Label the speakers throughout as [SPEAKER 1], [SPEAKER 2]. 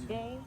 [SPEAKER 1] day.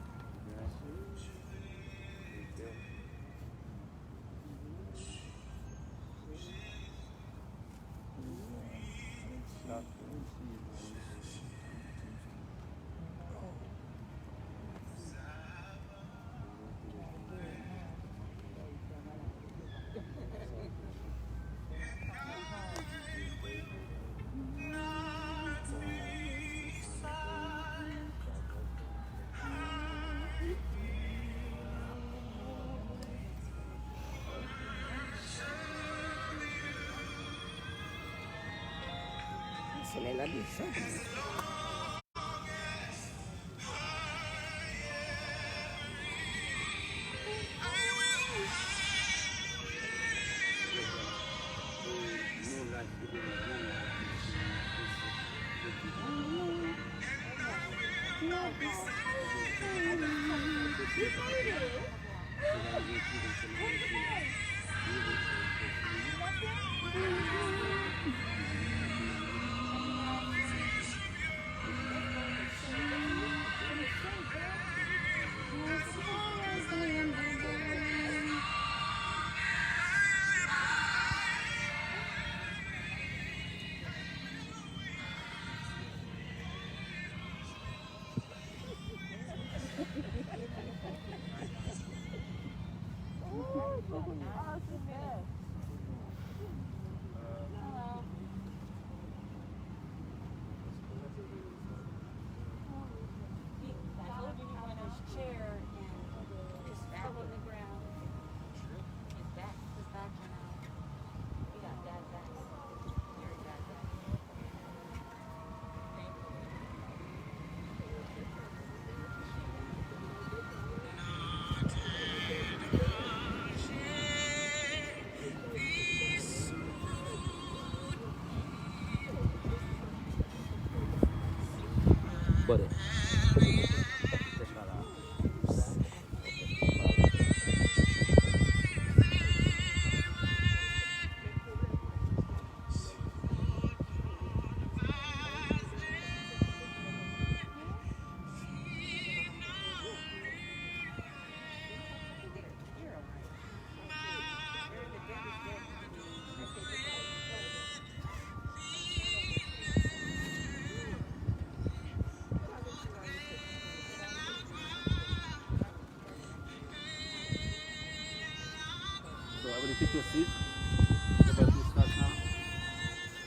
[SPEAKER 1] C'est la licence.
[SPEAKER 2] Bora. Take your seat. The battle starts now.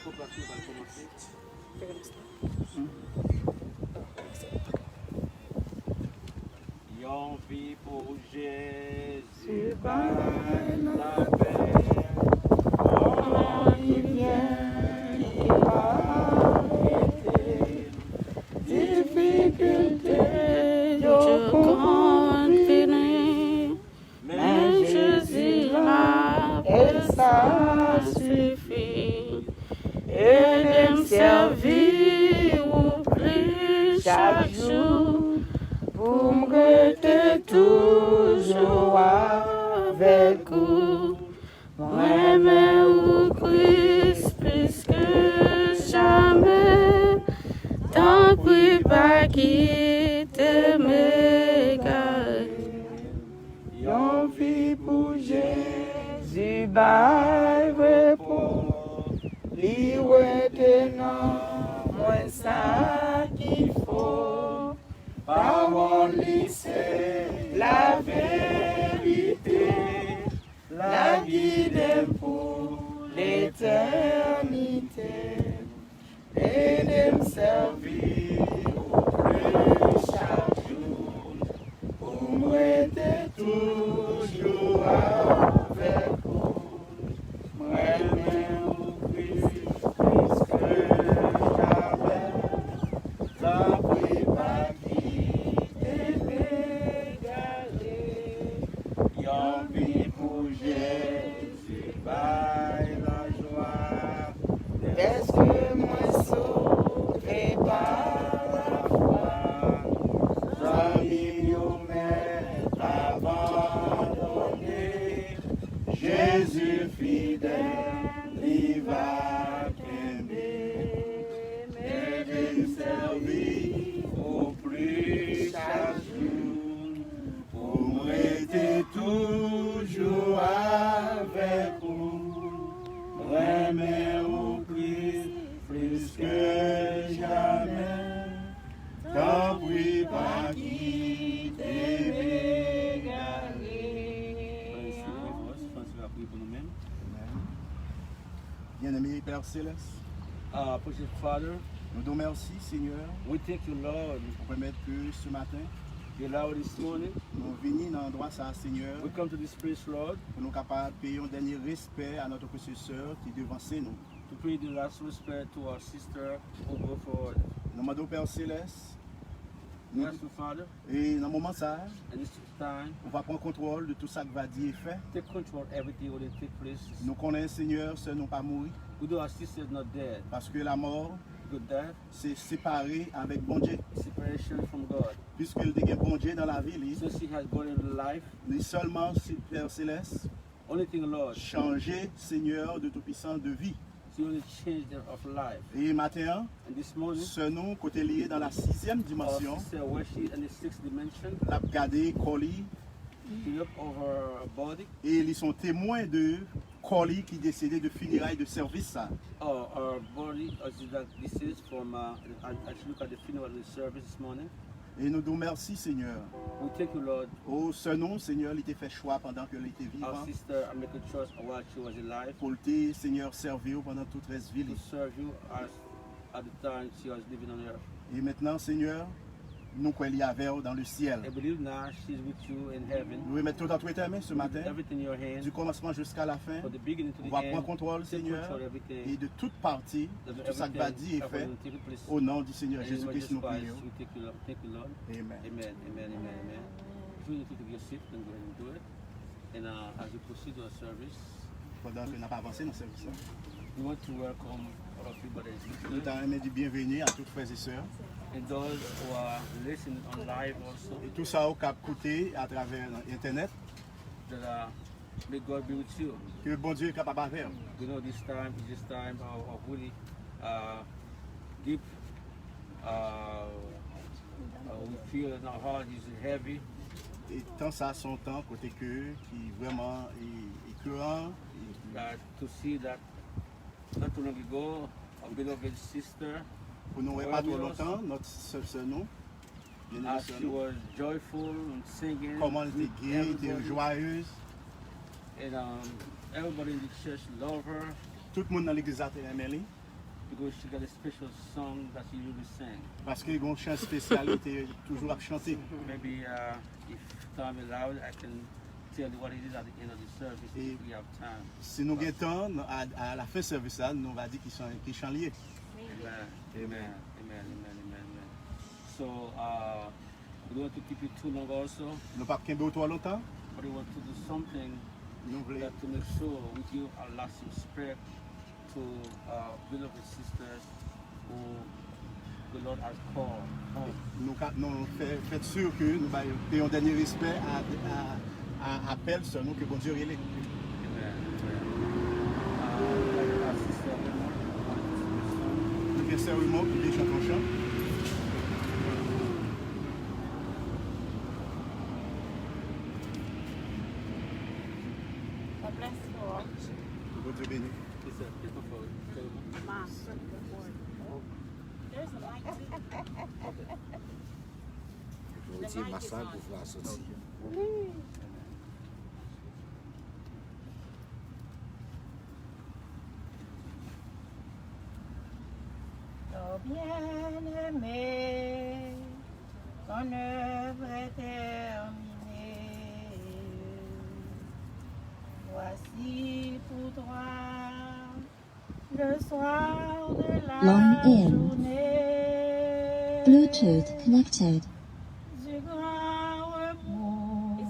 [SPEAKER 2] Coopération va commencer. Yon vit pour Jésus par la paix. Comment il vient, il va arrêter. Difficulté, je continue. Mais Jésus là, et ça suffit. Et de me servir ou plus chaque jour. Pour me rester toujours avec vous. Moi-même au Christ plus que jamais. Tant pis pas quitter mes gars. Yon vie pour Jésus, bah répond. Li ouais non, moi ça qu'il faut. Parole c'est la vérité, la vie pour l'éternité, et de me servir au plus chaque jour, pour moi être toujours avec vous. Moi-même au Christ, plus que jamais, tant pis pas Yon vie pour Jésus, by la joie. Est-ce que moi sauvé par la foi? Amis, yo m'est abandonné. Jésus fidèle, il va t'aimer. Mais de me servir
[SPEAKER 1] Père Céleste,
[SPEAKER 2] Precious Father,
[SPEAKER 1] nous te remercions, Seigneur,
[SPEAKER 2] we thank you, Lord.
[SPEAKER 1] pour permettre que ce matin,
[SPEAKER 2] You allow this morning.
[SPEAKER 1] nous venons dans l'endroit ça, Seigneur,
[SPEAKER 2] We come to this place, Lord,
[SPEAKER 1] pour nous capables de payer un dernier respect à notre précieux sœur qui devance nous.
[SPEAKER 2] to pay the last respect to our sister who go forward.
[SPEAKER 1] Nous demandons, Père Céleste, nous,
[SPEAKER 2] Yes, Father,
[SPEAKER 1] et dans le moment ça,
[SPEAKER 2] and this time,
[SPEAKER 1] on va prendre contrôle de tout ça qui va dire et fait.
[SPEAKER 2] take control of everything will take place.
[SPEAKER 1] Nous connaissons, Seigneur, ce nous pas mourir,
[SPEAKER 2] We do our sister is not dead.
[SPEAKER 1] parce que la mort,
[SPEAKER 2] Good death,
[SPEAKER 1] c'est séparé avec bon Dieu.
[SPEAKER 2] separation from God.
[SPEAKER 1] Puisque le dégât bon Dieu dans la vie, lui,
[SPEAKER 2] Since he has gone into life,
[SPEAKER 1] ni seulement, Père Céleste,
[SPEAKER 2] only thing, Lord,
[SPEAKER 1] changer, Seigneur, de tout-puissant de vie.
[SPEAKER 2] he only changed their of life.
[SPEAKER 1] Et matin,
[SPEAKER 2] And this morning,
[SPEAKER 1] ce nom, côté lié dans la 6e
[SPEAKER 2] our
[SPEAKER 1] dimension,
[SPEAKER 2] sister worship in the sixth dimension,
[SPEAKER 1] l'a regardé Coli,
[SPEAKER 2] he looked over her body.
[SPEAKER 1] et ils sont témoins de Coli qui décidait de funérailles de service. Ça.
[SPEAKER 2] Oh, her body, as this is from, I should look at the funeral service this morning.
[SPEAKER 1] Et nous nous remercions, Seigneur.
[SPEAKER 2] We thank you, Lord.
[SPEAKER 1] Oh, ce nom, Seigneur, il était fait choix pendant qu'elle était
[SPEAKER 2] Our
[SPEAKER 1] vivante.
[SPEAKER 2] sister make a choice while she was alive
[SPEAKER 1] Pour le Seigneur, servir pendant toute reste vie.
[SPEAKER 2] to serve you as at the time she was living on earth.
[SPEAKER 1] Et maintenant, Seigneur, nous qu'il y avait dans le ciel.
[SPEAKER 2] I believe now she's with you in heaven.
[SPEAKER 1] Nous remettons tout entre tes mains ce matin,
[SPEAKER 2] Everything in your hands,
[SPEAKER 1] du commencement jusqu'à la fin.
[SPEAKER 2] from the beginning to
[SPEAKER 1] On
[SPEAKER 2] the
[SPEAKER 1] va
[SPEAKER 2] end.
[SPEAKER 1] prendre contrôle,
[SPEAKER 2] Take
[SPEAKER 1] Seigneur,
[SPEAKER 2] control of
[SPEAKER 1] et
[SPEAKER 2] everything.
[SPEAKER 1] de toute partie, de tout ça qui va dire et fait,
[SPEAKER 2] Everything will take place.
[SPEAKER 1] au nom du Seigneur
[SPEAKER 2] In the name of
[SPEAKER 1] Jésus-Christ, nous
[SPEAKER 2] Jesus Christ,
[SPEAKER 1] prions.
[SPEAKER 2] we thank you, Lord. Thank you, Lord.
[SPEAKER 1] Amen.
[SPEAKER 2] Amen, amen, amen, amen. If you need to take your seat, then go ahead and do it. And as we proceed to our service,
[SPEAKER 1] Pendant que nous pas avancé dans ce service,
[SPEAKER 2] we want to welcome all of you brothers and
[SPEAKER 1] nous
[SPEAKER 2] sisters,
[SPEAKER 1] t'avons dit bienvenue à toutes frères et sœurs.
[SPEAKER 2] and those who are listening on live also.
[SPEAKER 1] Et tout ça au cap côté à travers Internet,
[SPEAKER 2] That may God be with you.
[SPEAKER 1] que le bon Dieu est capable de faire.
[SPEAKER 2] We know this time is this time of really deep. We feel in our heart is heavy.
[SPEAKER 1] Et tant ça, son temps, côté que, qui vraiment est courant.
[SPEAKER 2] To see that not too long ago, our beloved sister,
[SPEAKER 1] Pour nous, pas trop longtemps, notre sœur, nous, bien
[SPEAKER 2] as she was joyful and singing,
[SPEAKER 1] comment elle
[SPEAKER 2] with
[SPEAKER 1] était gaie, elle était
[SPEAKER 2] everybody,
[SPEAKER 1] joyeuse.
[SPEAKER 2] and everybody in the church love her
[SPEAKER 1] Tout le monde dans l'église a aimé elle,
[SPEAKER 2] because she got a special song that she usually sing.
[SPEAKER 1] parce qu'il y a un chant spécial, il était toujours à chanter.
[SPEAKER 2] Maybe if time allows, I can tell you what it is at the end of the service if we have time.
[SPEAKER 1] Si nous avons temps, à la fin du service, nous va dire qu'ils chantent liés.
[SPEAKER 2] Amen. Amen. Amen. Amen. Amen. Amen. So we don't want to keep you too long also,
[SPEAKER 1] Nous ne pas qu'un peu trop longtemps.
[SPEAKER 2] but we want to do something
[SPEAKER 1] Nous voulons
[SPEAKER 2] that to make sure we give our last respect to our beloved sisters who the Lord has called home.
[SPEAKER 1] nous fait sûr que nous payons un dernier respect à appel sur nous que bon Dieu est.
[SPEAKER 2] Amen. Like our sister Eleanor,
[SPEAKER 1] Nous bien sérieusement, nous bien chantons chant. Bon Dieu béni.
[SPEAKER 2] it's a for
[SPEAKER 3] There's a light too.
[SPEAKER 4] Je vais dire ma soeur pour pouvoir sortir.
[SPEAKER 3] Oh bien-aimé, ton œuvre est terminée. Voici pour toi le soir de la
[SPEAKER 5] Line in.
[SPEAKER 3] journée.
[SPEAKER 5] Bluetooth connected.
[SPEAKER 3] Du grand repos,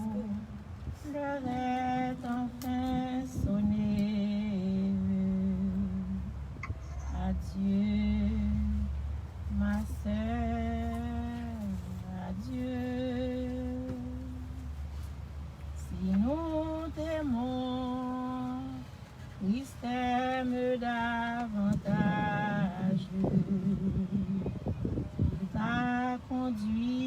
[SPEAKER 3] l'heure est enfin sonnée. Adieu, ma sœur, adieu. Si nous t'aimons, Christ t'aime davantage. Il t'a conduit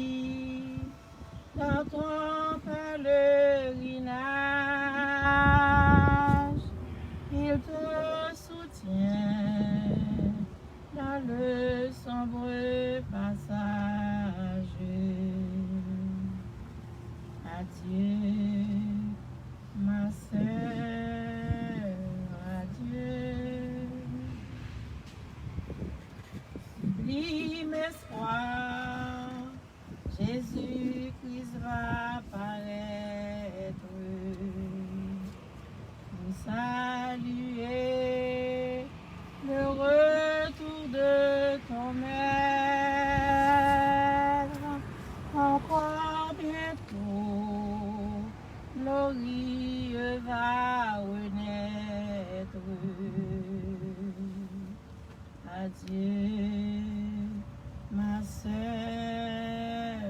[SPEAKER 3] sœurs,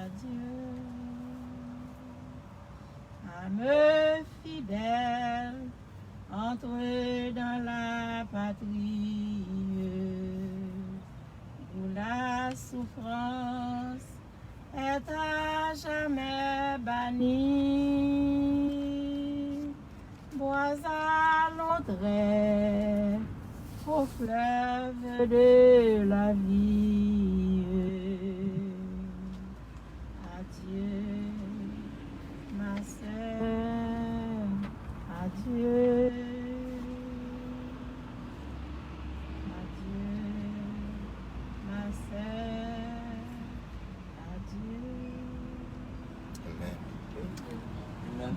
[SPEAKER 3] adieu. Âme fidèle, entre dans la patrie, où la souffrance est à jamais bannie. Bois à l'entrée au fleuve de la vie. Adieu, ma sœur, adieu. Adieu, ma sœur, adieu.
[SPEAKER 4] Amen.
[SPEAKER 2] Amen.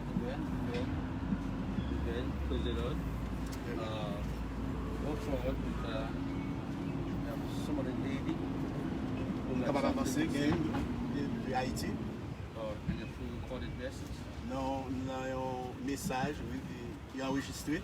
[SPEAKER 2] Praise the Lord. Go forward with some of the lady who like
[SPEAKER 1] Capable
[SPEAKER 2] something
[SPEAKER 1] d'avancer,
[SPEAKER 2] to say,
[SPEAKER 1] de Haïti.
[SPEAKER 2] and a pre-recorded message.
[SPEAKER 1] Nous avons un message qui est enregistré.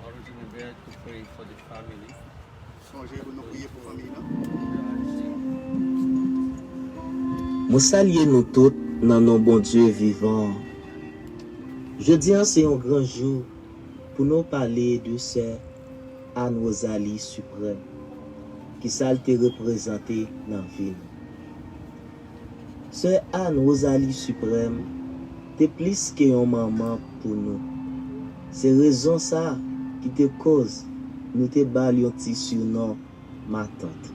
[SPEAKER 2] Always remember to pray for the family.
[SPEAKER 1] Songez pour nous prier pour la famille.
[SPEAKER 5] Moi saluer nous tous dans nos bon Dieu vivant. Jeudi c'est un grand jour pour nous parler de sœur Anne Rosalie Suprême qui ça te représenter dans la vie. Sœur Anne Rosalie Suprême t'es plus que une maman pour nous. C'est raison ça qui te cause nous te bali un petit surnom ma tante.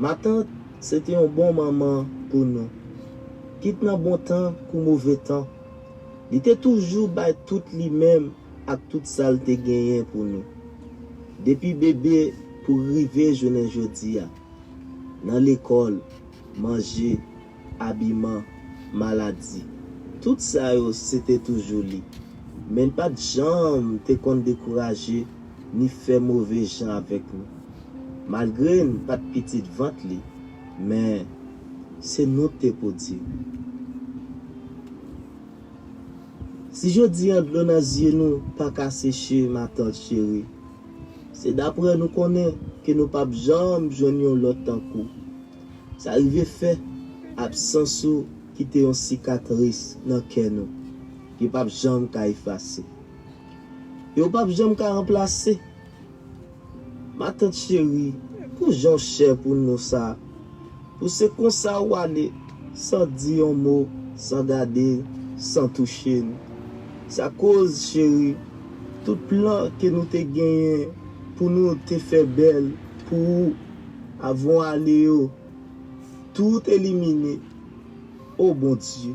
[SPEAKER 5] Ma tante c'était un bon maman pour nous. Quitte dans bon temps ou mauvais temps. Il était toujours by tout lui-même avec toute ça te gagné pour nous. Depuis bébé pour arriver jeune jodi dans l'école, manger, habillement, maladie. Tout ça c'était toujours lui. Mais pas de jambe te qu'on décourager ni faire mauvais gens avec nous. Malgré pas de petite vente li, mais c'est nous te pour dire. Si je dis en l'eau dans les yeux nous pas qu'à sécher ma tante chérie, c'est d'après nous connaît que nous pas jamais joignons l'autre temps coup. Ça arrive fait absence qui était une cicatrice dans cœur nous qui pas jamais qu'à effacer. Et pas jamais qu'à remplacer. Ma tante chérie, pour Jean cher pour nous ça. Pour c'est comme ça ou aller sans dire un mot, sans garder, sans toucher. Ça cause chérie, tout plan que nous te gagné pour nous te faire belle, pour avant aller tout éliminer. Oh bon Dieu,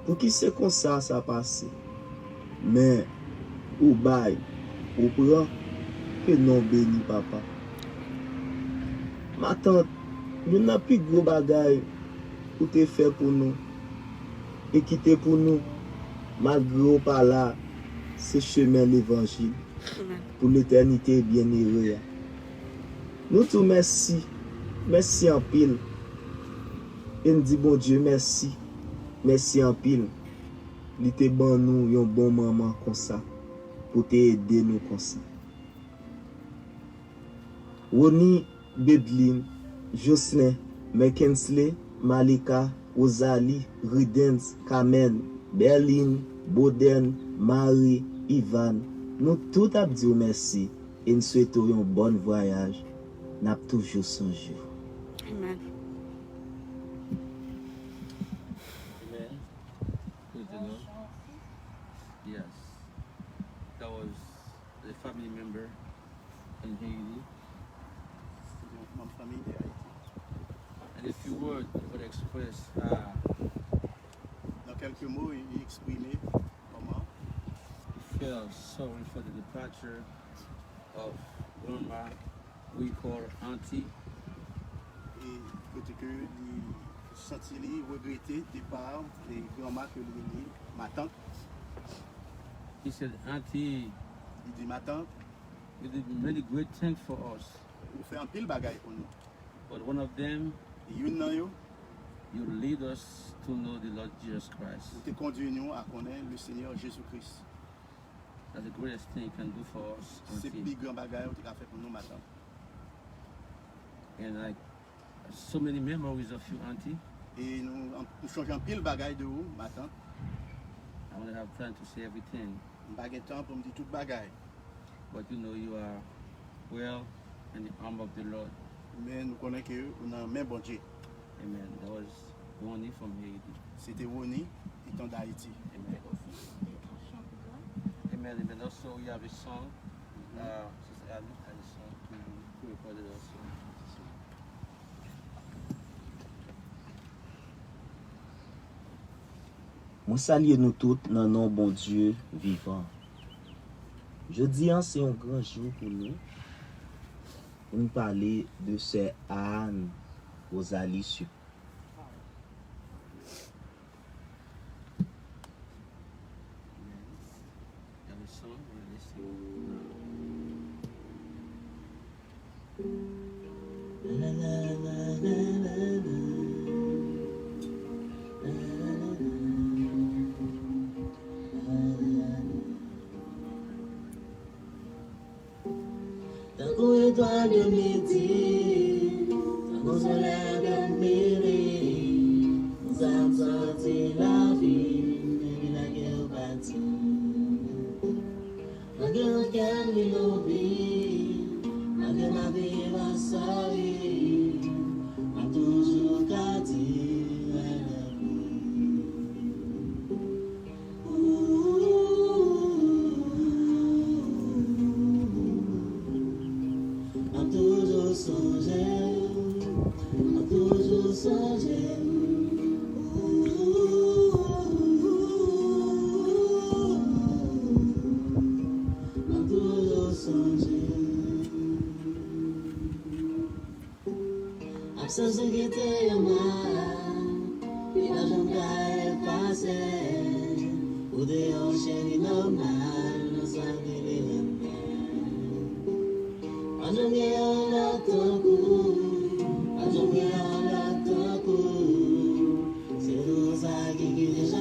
[SPEAKER 5] pour qui c'est comme ça passe. Mais ou bail, ou prend que non béni papa. Ma tante, nous n'a plus gros bagaille pour te faire pour nous et quitter pour nous. Malgré pas là, c'est chemin l'évangile pour l'éternité bien-aimée. Nous tout merci, merci en pile. Et nous dit bon Dieu merci, merci en pile. Il était bon nous un bon maman comme ça pour t'aider nous comme ça. Roni, Bedlin, Jocelyn, McKinsley, Malika, Rosalie, Ridens, Kamen, Berlin, Boden, Marie, Ivan, nous tout a dit merci et nous souhaitons un bon voyage. N'a toujours songé.
[SPEAKER 6] Amen.
[SPEAKER 2] Amen. Praise the Lord. Yes. That was the family member in Haiti.
[SPEAKER 1] Ma famille de Haïti.
[SPEAKER 2] And a few words would express
[SPEAKER 1] Dans quelques mots, il exprimait comment
[SPEAKER 2] he felt sorry for the departure of Grandma, we call Auntie.
[SPEAKER 1] et côté que il sentit regretter départ des grands-mères que lui ma tante.
[SPEAKER 2] He said, Auntie,
[SPEAKER 1] Il dit ma tante,
[SPEAKER 2] you did many great things for us.
[SPEAKER 1] Ou fait un pile bagaille pour nous.
[SPEAKER 2] But one of them,
[SPEAKER 1] Et une nan yo,
[SPEAKER 2] you lead us to know the Lord Jesus Christ.
[SPEAKER 1] ou te conduit nous à connaître le Seigneur Jésus-Christ.
[SPEAKER 2] That's the greatest thing you can do for us.
[SPEAKER 1] C'est le
[SPEAKER 2] auntie.
[SPEAKER 1] plus grand bagaille que tu as fait pour nous maintenant.
[SPEAKER 2] And like so many memories of you, auntie.
[SPEAKER 1] Et nous changeons pile bagaille de vous maintenant.
[SPEAKER 2] I don't have time to say everything,
[SPEAKER 1] Je n'ai pas de temps pour me dire toute bagaille.
[SPEAKER 2] but you know you are well in the arm of the Lord.
[SPEAKER 1] Mais nous connaissons que nous avons même bon Dieu.
[SPEAKER 2] Amen. That was Woni from Haiti.
[SPEAKER 1] C'était Woni, étant d'Haïti.
[SPEAKER 2] Amen. Amen. And then also we have a song. Sister Ali has a song to record it also.
[SPEAKER 5] Moi salue nous toutes dans le nom bon Dieu vivant. Jeudi, c'est un grand jour pour nous. Pour nous parler de sœur Anne Rosalie Sup.
[SPEAKER 2] You have a song we're listening.
[SPEAKER 5] Tant qu'on étoile de midi, tant qu'on soleil de midi, nous avons sorti la vie, mais la guerre bâtie. La guerre qu'elle m'oublie, la guerre ma vie va sortir, m'a toujours gardé. Absence de guetter à moi, et la jambe est passée, ou des enchaînes normales, nous sommes les pas jamais en l'attendant, pas jamais en l'attendant, c'est tout ça qui est déjà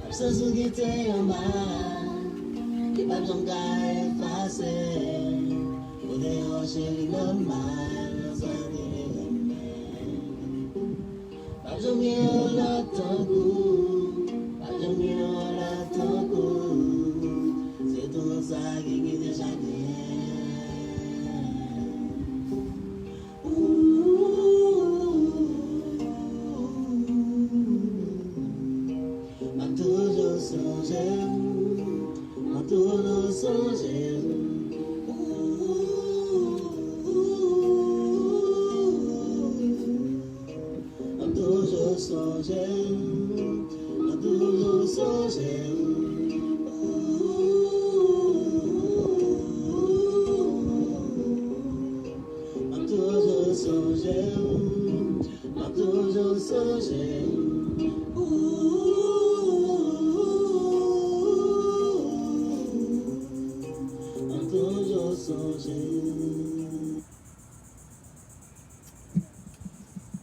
[SPEAKER 5] Absence de guetter en bas, qui pas besoin d'effacer, pour des rochers normales, nous sommes pas jamais en l'attendant, pas jamais en l'attendant, c'est tout ça qui est déjà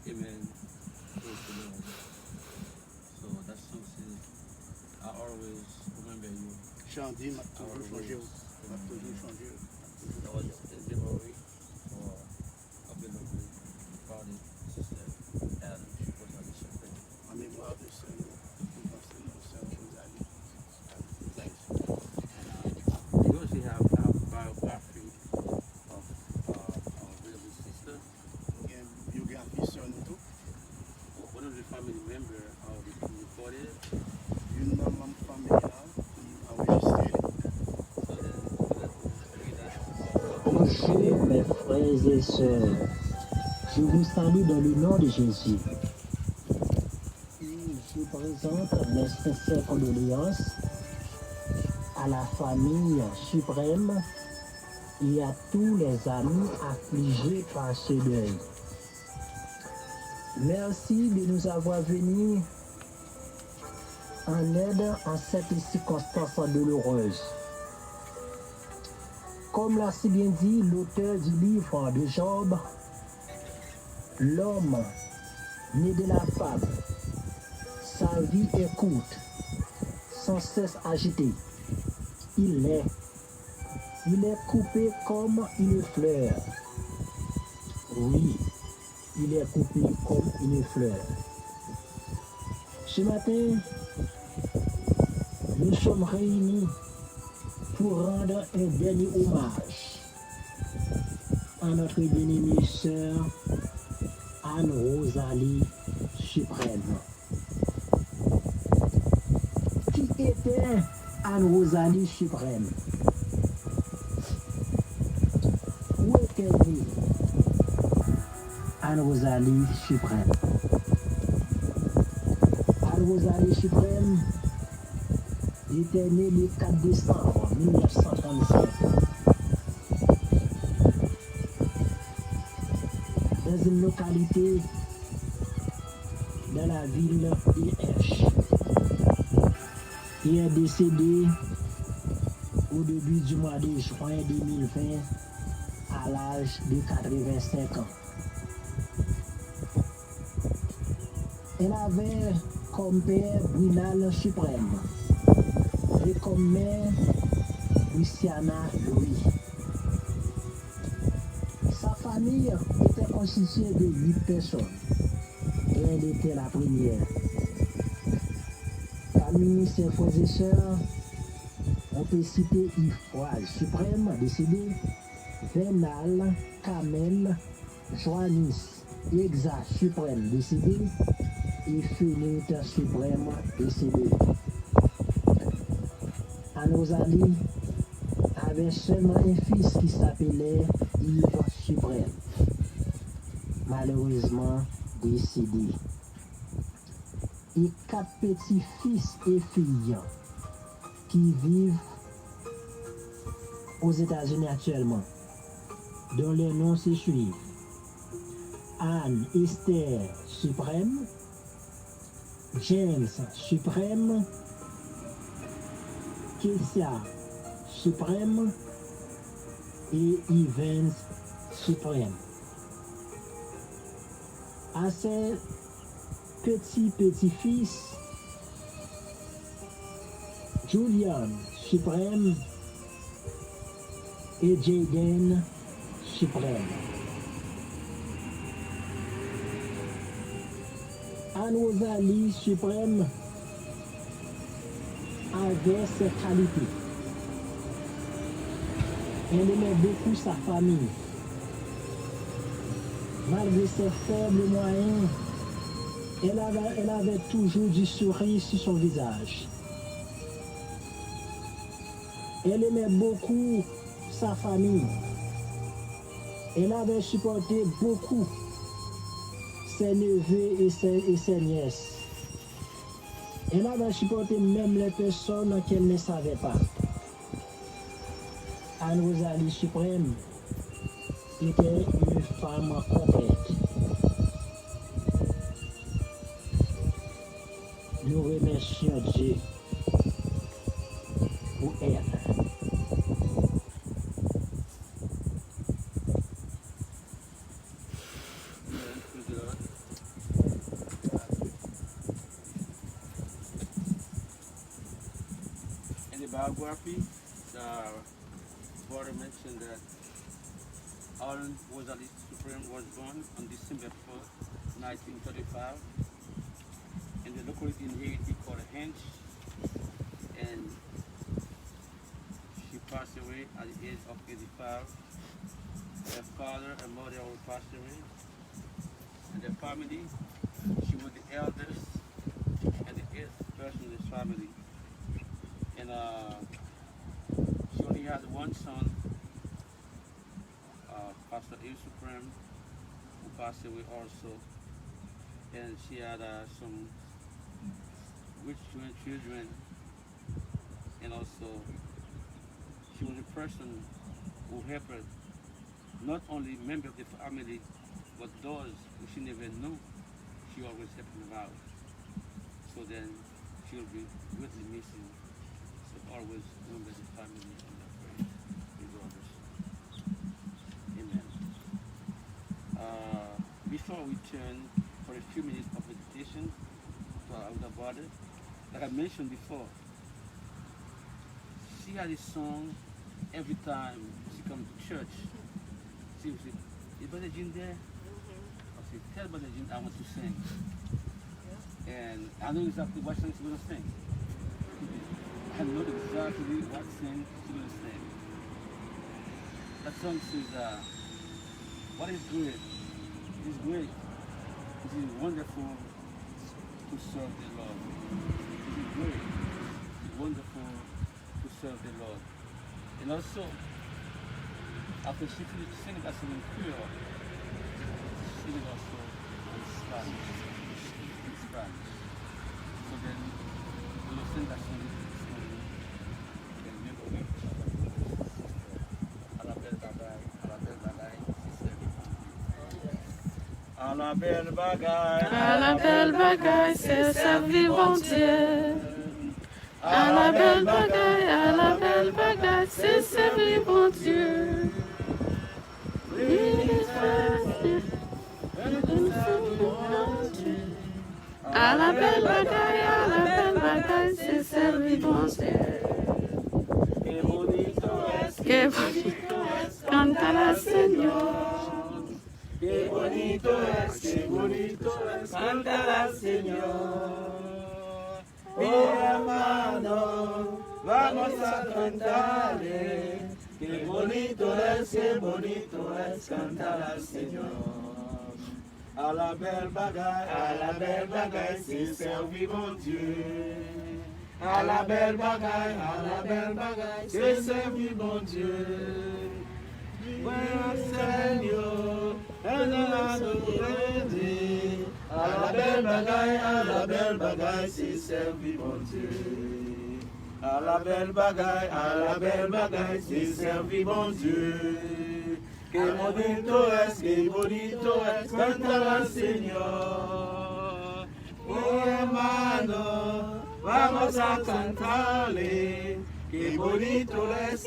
[SPEAKER 2] Amen. Praise the Lord. So that song says, I always remember you.
[SPEAKER 1] Chandy m'a toujours changé. M'a toujours changé.
[SPEAKER 2] That was a memory for a beloved body, sister, and she was on the shepherd.
[SPEAKER 1] En mémoire de Seigneur, Rosalie.
[SPEAKER 2] We also have a biography of our beloved sister.
[SPEAKER 1] Il y a une biographie sur nous tous.
[SPEAKER 2] One of the family members recorded.
[SPEAKER 1] Une membre familiale qui a enregistré.
[SPEAKER 5] Bonjour mes frères et sœurs.
[SPEAKER 6] Je vous salue dans le nom de Jésus. Et je présente mes sincères condoléances à la famille suprême et à tous les amis affligés par ce deuil. Merci de nous avoir venus en aide en cette circonstance douloureuse. Comme l'a si bien dit l'auteur du livre de Job, l'homme né de la femme, sa vie est courte, sans cesse agitée. Il est coupé comme une fleur. Oui, il est coupé comme une fleur. Ce matin, nous sommes réunis pour rendre un dernier hommage à notre bien-aimée sœur Anne-Rosalie Suprême. Qui était Anne-Rosalie Suprême? Où était-elle, Anne-Rosalie Suprême? Anne-Rosalie Suprême était née le 4 décembre 1935 dans une localité de la ville d'Esch. Il est décédé au début du mois de juin 2020 à l'âge de 85 ans. Elle avait comme père Brunal Suprême et comme mère Luciana Louis. Sa famille était constituée de 8 personnes et elle était la première. Parmi ses frères et sœurs, on peut citer Ifroise Suprême, décédé, Vénal, Kamel, Joannis, Exa Suprême, décédé, et Philippe Suprême, décédé. Anne-Rosalie avait seulement un fils qui s'appelait Yves Suprême, malheureusement décédé. Et 4 petits-fils et filles qui vivent aux États-Unis actuellement, dont les noms se suivent: Anne Esther Suprême, James Suprême, Kessia Suprême et Evans Suprême. À ces petits-fils, Julian Suprême et Jaden Suprême. Anne-Rosalie Suprême avait ses qualités. Elle aimait beaucoup sa famille. Malgré ses faibles moyens, elle avait toujours du sourire sur son visage. Elle aimait beaucoup sa famille. Elle avait supporté beaucoup ses neveux et ses nièces. Elle avait supporté même les personnes qu'elle ne savait pas. Anne-Rosalie Suprême était une femme complète. Nous remercions Dieu pour elle.
[SPEAKER 2] In the biography, the brother mentioned that Anne-Rosalie Suprême was born on December 4th, 1935, in the locality in Haiti called Hench, and she passed away at the age of 85. Her father and mother all passed away, and their family, she was the eldest and the 8th person in this family. And she only had one son, Pastor A. Supreme, who passed away also, and she had some rich children, and also she was a person who helped her, not only members of the family, but those who she never knew, she always helped them out. So then she will be greatly missing. So always remember the family and their friends, the brothers. Amen. Before we turn for a few minutes of meditation to our older brother, like I mentioned before, she had a song every time she comes to church. She would say, "Is Brother Jean there?" I said, "Tell Brother Jean I want to sing." And I know exactly what song she's going to sing. I know exactly what song she's going to sing. That song says, what is great? It is great. It is wonderful to serve the Lord. It is great. It is wonderful to serve the Lord. And also, after she finished singing that song in Creole, she did also in Spanish. So then, we will sing that song slowly. Then we will go à la belle bagaille, à la belle bagaille,
[SPEAKER 3] À la belle bagaille, c'est servir bon Dieu. À la belle bagaille, c'est servir bon Dieu. À la belle bagaille, c'est servir bon Dieu.
[SPEAKER 2] que bonito es,
[SPEAKER 3] Que bonito es cantar al Señor.
[SPEAKER 2] que bonito es cantar al Señor. Mi hermano, vamos a cantarle. Qué bonito es cantar al Señor. À la belle bagaille, c'est servir mon Dieu. À la belle bagaille, c'est servir mon Dieu. Buen Señor, en el adoré. À la belle bagaille, c'est servir mon Dieu. À la belle bagaille, c'est servir mon Dieu. Que bonito es cantar al Señor. Mi hermano, vamos a cantarle. Que bonito es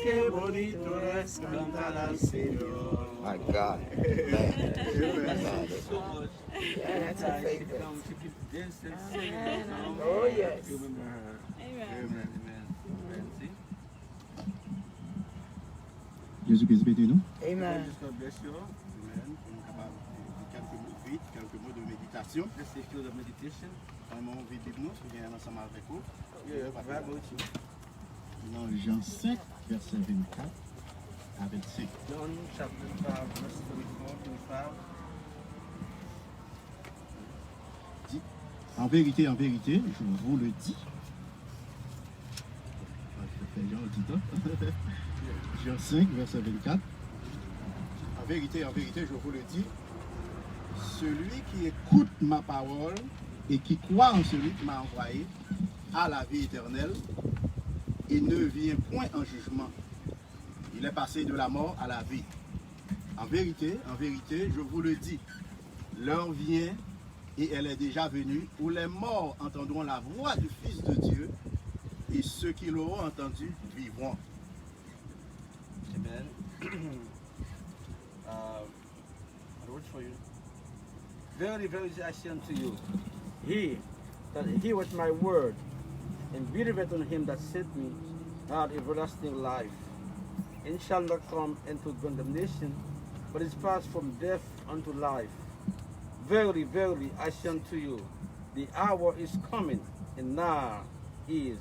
[SPEAKER 2] cantar al Señor.
[SPEAKER 4] My God. Man.
[SPEAKER 2] So much.
[SPEAKER 4] That's a favorite.
[SPEAKER 2] She keeps dancing, singing.
[SPEAKER 4] Oh, yes.
[SPEAKER 2] You remember her.
[SPEAKER 3] Amen.
[SPEAKER 2] Amen. See?
[SPEAKER 1] Jésus-Christ bénisse nous.
[SPEAKER 4] Amen.
[SPEAKER 2] Jesus God bless you all.
[SPEAKER 1] Amen. On est capable de quelques mots vite, quelques mots de méditation.
[SPEAKER 2] Let's take a of meditation.
[SPEAKER 1] Un moment vite Bible nous, je viens ensemble avec vous.
[SPEAKER 2] Yeah, Bible with you.
[SPEAKER 1] Dans Jean 5, verset 24 à 25.
[SPEAKER 2] John chapter 5, verse 24, 25.
[SPEAKER 1] En vérité, je vous le dis. Je fais Jean le dit. Jean 5, verset 24. En vérité, je vous le dis. Celui qui écoute ma parole et qui croit en celui qui m'a envoyé a la vie éternelle et ne vient point en jugement. Il est passé de la mort à la vie. En vérité, je vous le dis. L'heure vient et elle est déjà venue où les morts entendront la voix du Fils de Dieu et ceux qui l'auront entendu vivront.
[SPEAKER 2] Amen. A word for you. Very, very I say unto you, that he was my word, and believeth on him that sent me, had everlasting life, and shall not come into condemnation, but is passed from death unto life. Verily, verily, I say unto you, the hour is coming, and now is,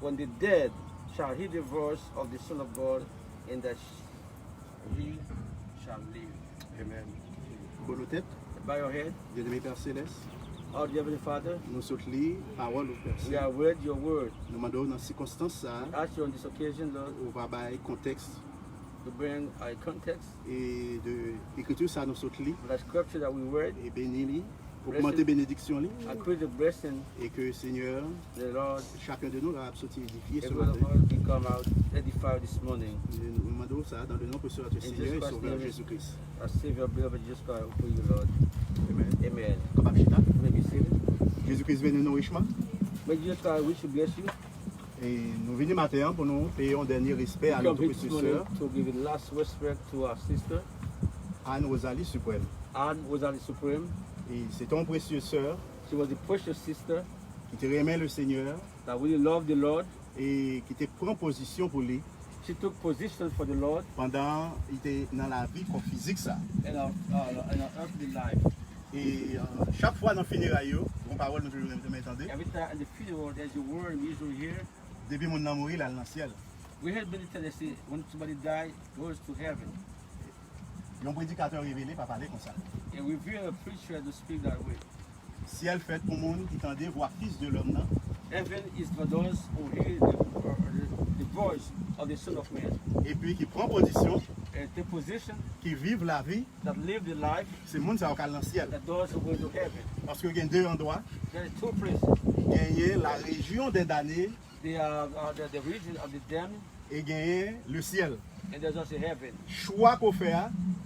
[SPEAKER 2] when the dead shall hear the voice of the Son of God, and that he shall live.
[SPEAKER 1] Amen. Pour nos têtes,
[SPEAKER 2] Bow your head.
[SPEAKER 1] bien-aimé Père Céleste,
[SPEAKER 2] Our dear Heavenly Father,
[SPEAKER 1] nous sommes lire parole au Père
[SPEAKER 2] we
[SPEAKER 1] Céleste.
[SPEAKER 2] have read your word.
[SPEAKER 1] Nous demandons dans ces circonstances, ça,
[SPEAKER 2] We ask you on this occasion, Lord,
[SPEAKER 1] on va avoir un contexte
[SPEAKER 2] We bring a context,
[SPEAKER 1] et de l'écriture ça nous saute li
[SPEAKER 2] the scripture that we read,
[SPEAKER 1] et béni li, augmenter bénédiction li
[SPEAKER 2] increase the blessing,
[SPEAKER 1] et que Seigneur,
[SPEAKER 2] the Lord,
[SPEAKER 1] chacun de nous va sortir édifié ce
[SPEAKER 2] every one of
[SPEAKER 1] matin.
[SPEAKER 2] us will come out edified this morning.
[SPEAKER 1] Nous demandons ça dans le nom de notre Seigneur et Sauveur Jésus-Christ.
[SPEAKER 2] Our Savior, beloved Jesus Christ, for you, Lord.
[SPEAKER 1] Amen.
[SPEAKER 2] Amen.
[SPEAKER 1] Capable chita.
[SPEAKER 2] May be seated.
[SPEAKER 1] Jésus-Christ vient nous richement
[SPEAKER 2] May Jesus Christ, we should bless you.
[SPEAKER 1] et nous venons matin pour nous payer un dernier respect à
[SPEAKER 2] We
[SPEAKER 1] notre
[SPEAKER 2] come this
[SPEAKER 1] précieuse
[SPEAKER 2] morning
[SPEAKER 1] sœur
[SPEAKER 2] to give the last respect to our sister,
[SPEAKER 1] Anne Rosalie Suprême.
[SPEAKER 2] Anne Rosalie Supreme.
[SPEAKER 1] Et c'est ton précieux sœur
[SPEAKER 2] She was the precious sister
[SPEAKER 1] qui te remet le Seigneur
[SPEAKER 2] that really loved the Lord.
[SPEAKER 1] et qui te prend position pour lui
[SPEAKER 2] She took position for the Lord
[SPEAKER 1] pendant il était dans la vie qu'on physique ça.
[SPEAKER 2] in our earthly life.
[SPEAKER 1] Et chaque fois dans le funérailles, mon parole nous toujours m'entendez.
[SPEAKER 2] Every time at the funeral, there's a word we usually hear.
[SPEAKER 1] Depuis mon amour là dans le ciel.
[SPEAKER 2] We heard many times they say, when somebody dies, goes to heaven.
[SPEAKER 1] Un prédicateur révélé pas parler comme ça.
[SPEAKER 2] And we hear a preacher to speak that way.
[SPEAKER 1] Ciel fait pour monde qui tendait voir fils de l'homme là.
[SPEAKER 2] Heaven is for those who hear the voice of the Son of Man.
[SPEAKER 1] Et puis qui prend position,
[SPEAKER 2] And the position
[SPEAKER 1] qui vivent la vie,
[SPEAKER 2] that live the life
[SPEAKER 1] c'est monde ça va dans le ciel.
[SPEAKER 2] that those who go to heaven.
[SPEAKER 1] Parce que il y a deux endroits,
[SPEAKER 2] There are two places.
[SPEAKER 1] il y a la région des damnés
[SPEAKER 2] They are the region of the damned,
[SPEAKER 1] et il y a le ciel.
[SPEAKER 2] and there's also heaven.
[SPEAKER 1] Choix qu'on fait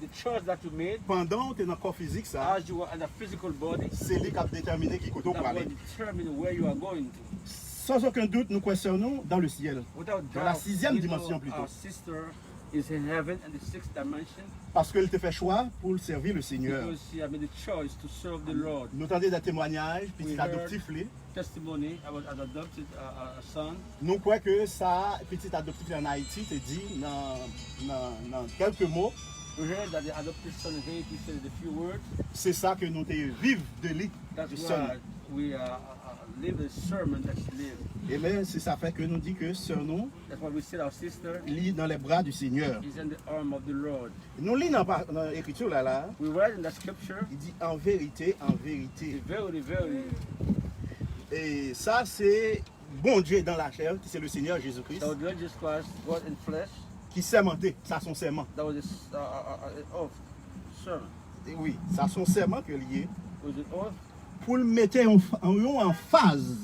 [SPEAKER 2] The choice that you made
[SPEAKER 1] pendant que tu es dans le corps physique ça,
[SPEAKER 2] as you are in a physical body,
[SPEAKER 1] c'est lui qui a déterminé qui côté pour
[SPEAKER 2] that will
[SPEAKER 1] aller.
[SPEAKER 2] determine where you are going to.
[SPEAKER 1] Sans aucun doute, nous questionnons dans le ciel.
[SPEAKER 2] Without
[SPEAKER 1] Dans la
[SPEAKER 2] doubt,
[SPEAKER 1] sixième
[SPEAKER 2] we
[SPEAKER 1] dimension
[SPEAKER 2] know
[SPEAKER 1] plutôt.
[SPEAKER 2] our sister is in heaven and the sixth dimension
[SPEAKER 1] Parce qu'elle te fait choix pour servir le Seigneur.
[SPEAKER 2] because she had made the choice to serve the Lord.
[SPEAKER 1] Nous entendons des témoignages,
[SPEAKER 2] We
[SPEAKER 1] petit
[SPEAKER 2] heard
[SPEAKER 1] adoptif, là.
[SPEAKER 2] testimony about an adopted a son.
[SPEAKER 1] Nous croyons que ça, petit adoptif en Haïti, te dit dans quelques mots,
[SPEAKER 2] We heard that the adopted son in Haiti said a few words.
[SPEAKER 1] c'est ça que nous te vivons de lui,
[SPEAKER 2] That's
[SPEAKER 1] du
[SPEAKER 2] why
[SPEAKER 1] son.
[SPEAKER 2] we live the sermon that she lived.
[SPEAKER 1] Et bien, c'est ça fait que nous dit que ce nom
[SPEAKER 2] That's why we said our sister
[SPEAKER 1] lit dans les bras du Seigneur.
[SPEAKER 2] is in the arm of the Lord.
[SPEAKER 1] Nous lisons dans l'écriture là,
[SPEAKER 2] We read in that scripture,
[SPEAKER 1] il dit en vérité, en
[SPEAKER 2] the
[SPEAKER 1] vérité.
[SPEAKER 2] very, very.
[SPEAKER 1] Et ça, c'est bon Dieu dans la chair, qui c'est le Seigneur Jésus-Christ,
[SPEAKER 2] So the Lord Jesus Christ, God in flesh,
[SPEAKER 1] qui sermenté, ça son serment.
[SPEAKER 2] that was his oath sermon.
[SPEAKER 1] Et oui, ça son serment que lié
[SPEAKER 2] It was an oath
[SPEAKER 1] pour le mettre en phase.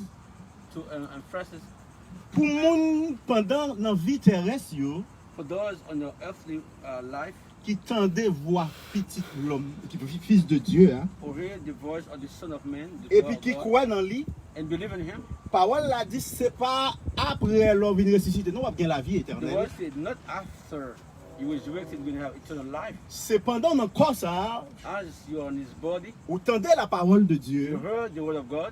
[SPEAKER 2] to emphasis
[SPEAKER 1] Pour moun pendant la vie terrestre yo,
[SPEAKER 2] for those on the earthly life
[SPEAKER 1] qui tendait voir petit l'homme, qui fils de Dieu, hein,
[SPEAKER 2] who hear the voice of the Son of Man, the
[SPEAKER 1] et
[SPEAKER 2] God
[SPEAKER 1] puis
[SPEAKER 2] of
[SPEAKER 1] qui
[SPEAKER 2] God,
[SPEAKER 1] croit dans lui.
[SPEAKER 2] and believe in Him.
[SPEAKER 1] Parole l'a dit, c'est pas après l'homme vient ressusciter, non, on va bien la vie
[SPEAKER 2] The
[SPEAKER 1] éternelle.
[SPEAKER 2] word said, not after you resurrected, you're going to have eternal life.
[SPEAKER 1] C'est pendant notre corps ça,
[SPEAKER 2] As you're on His body,
[SPEAKER 1] ou tendez la parole de
[SPEAKER 2] you
[SPEAKER 1] Dieu,
[SPEAKER 2] heard the word of God,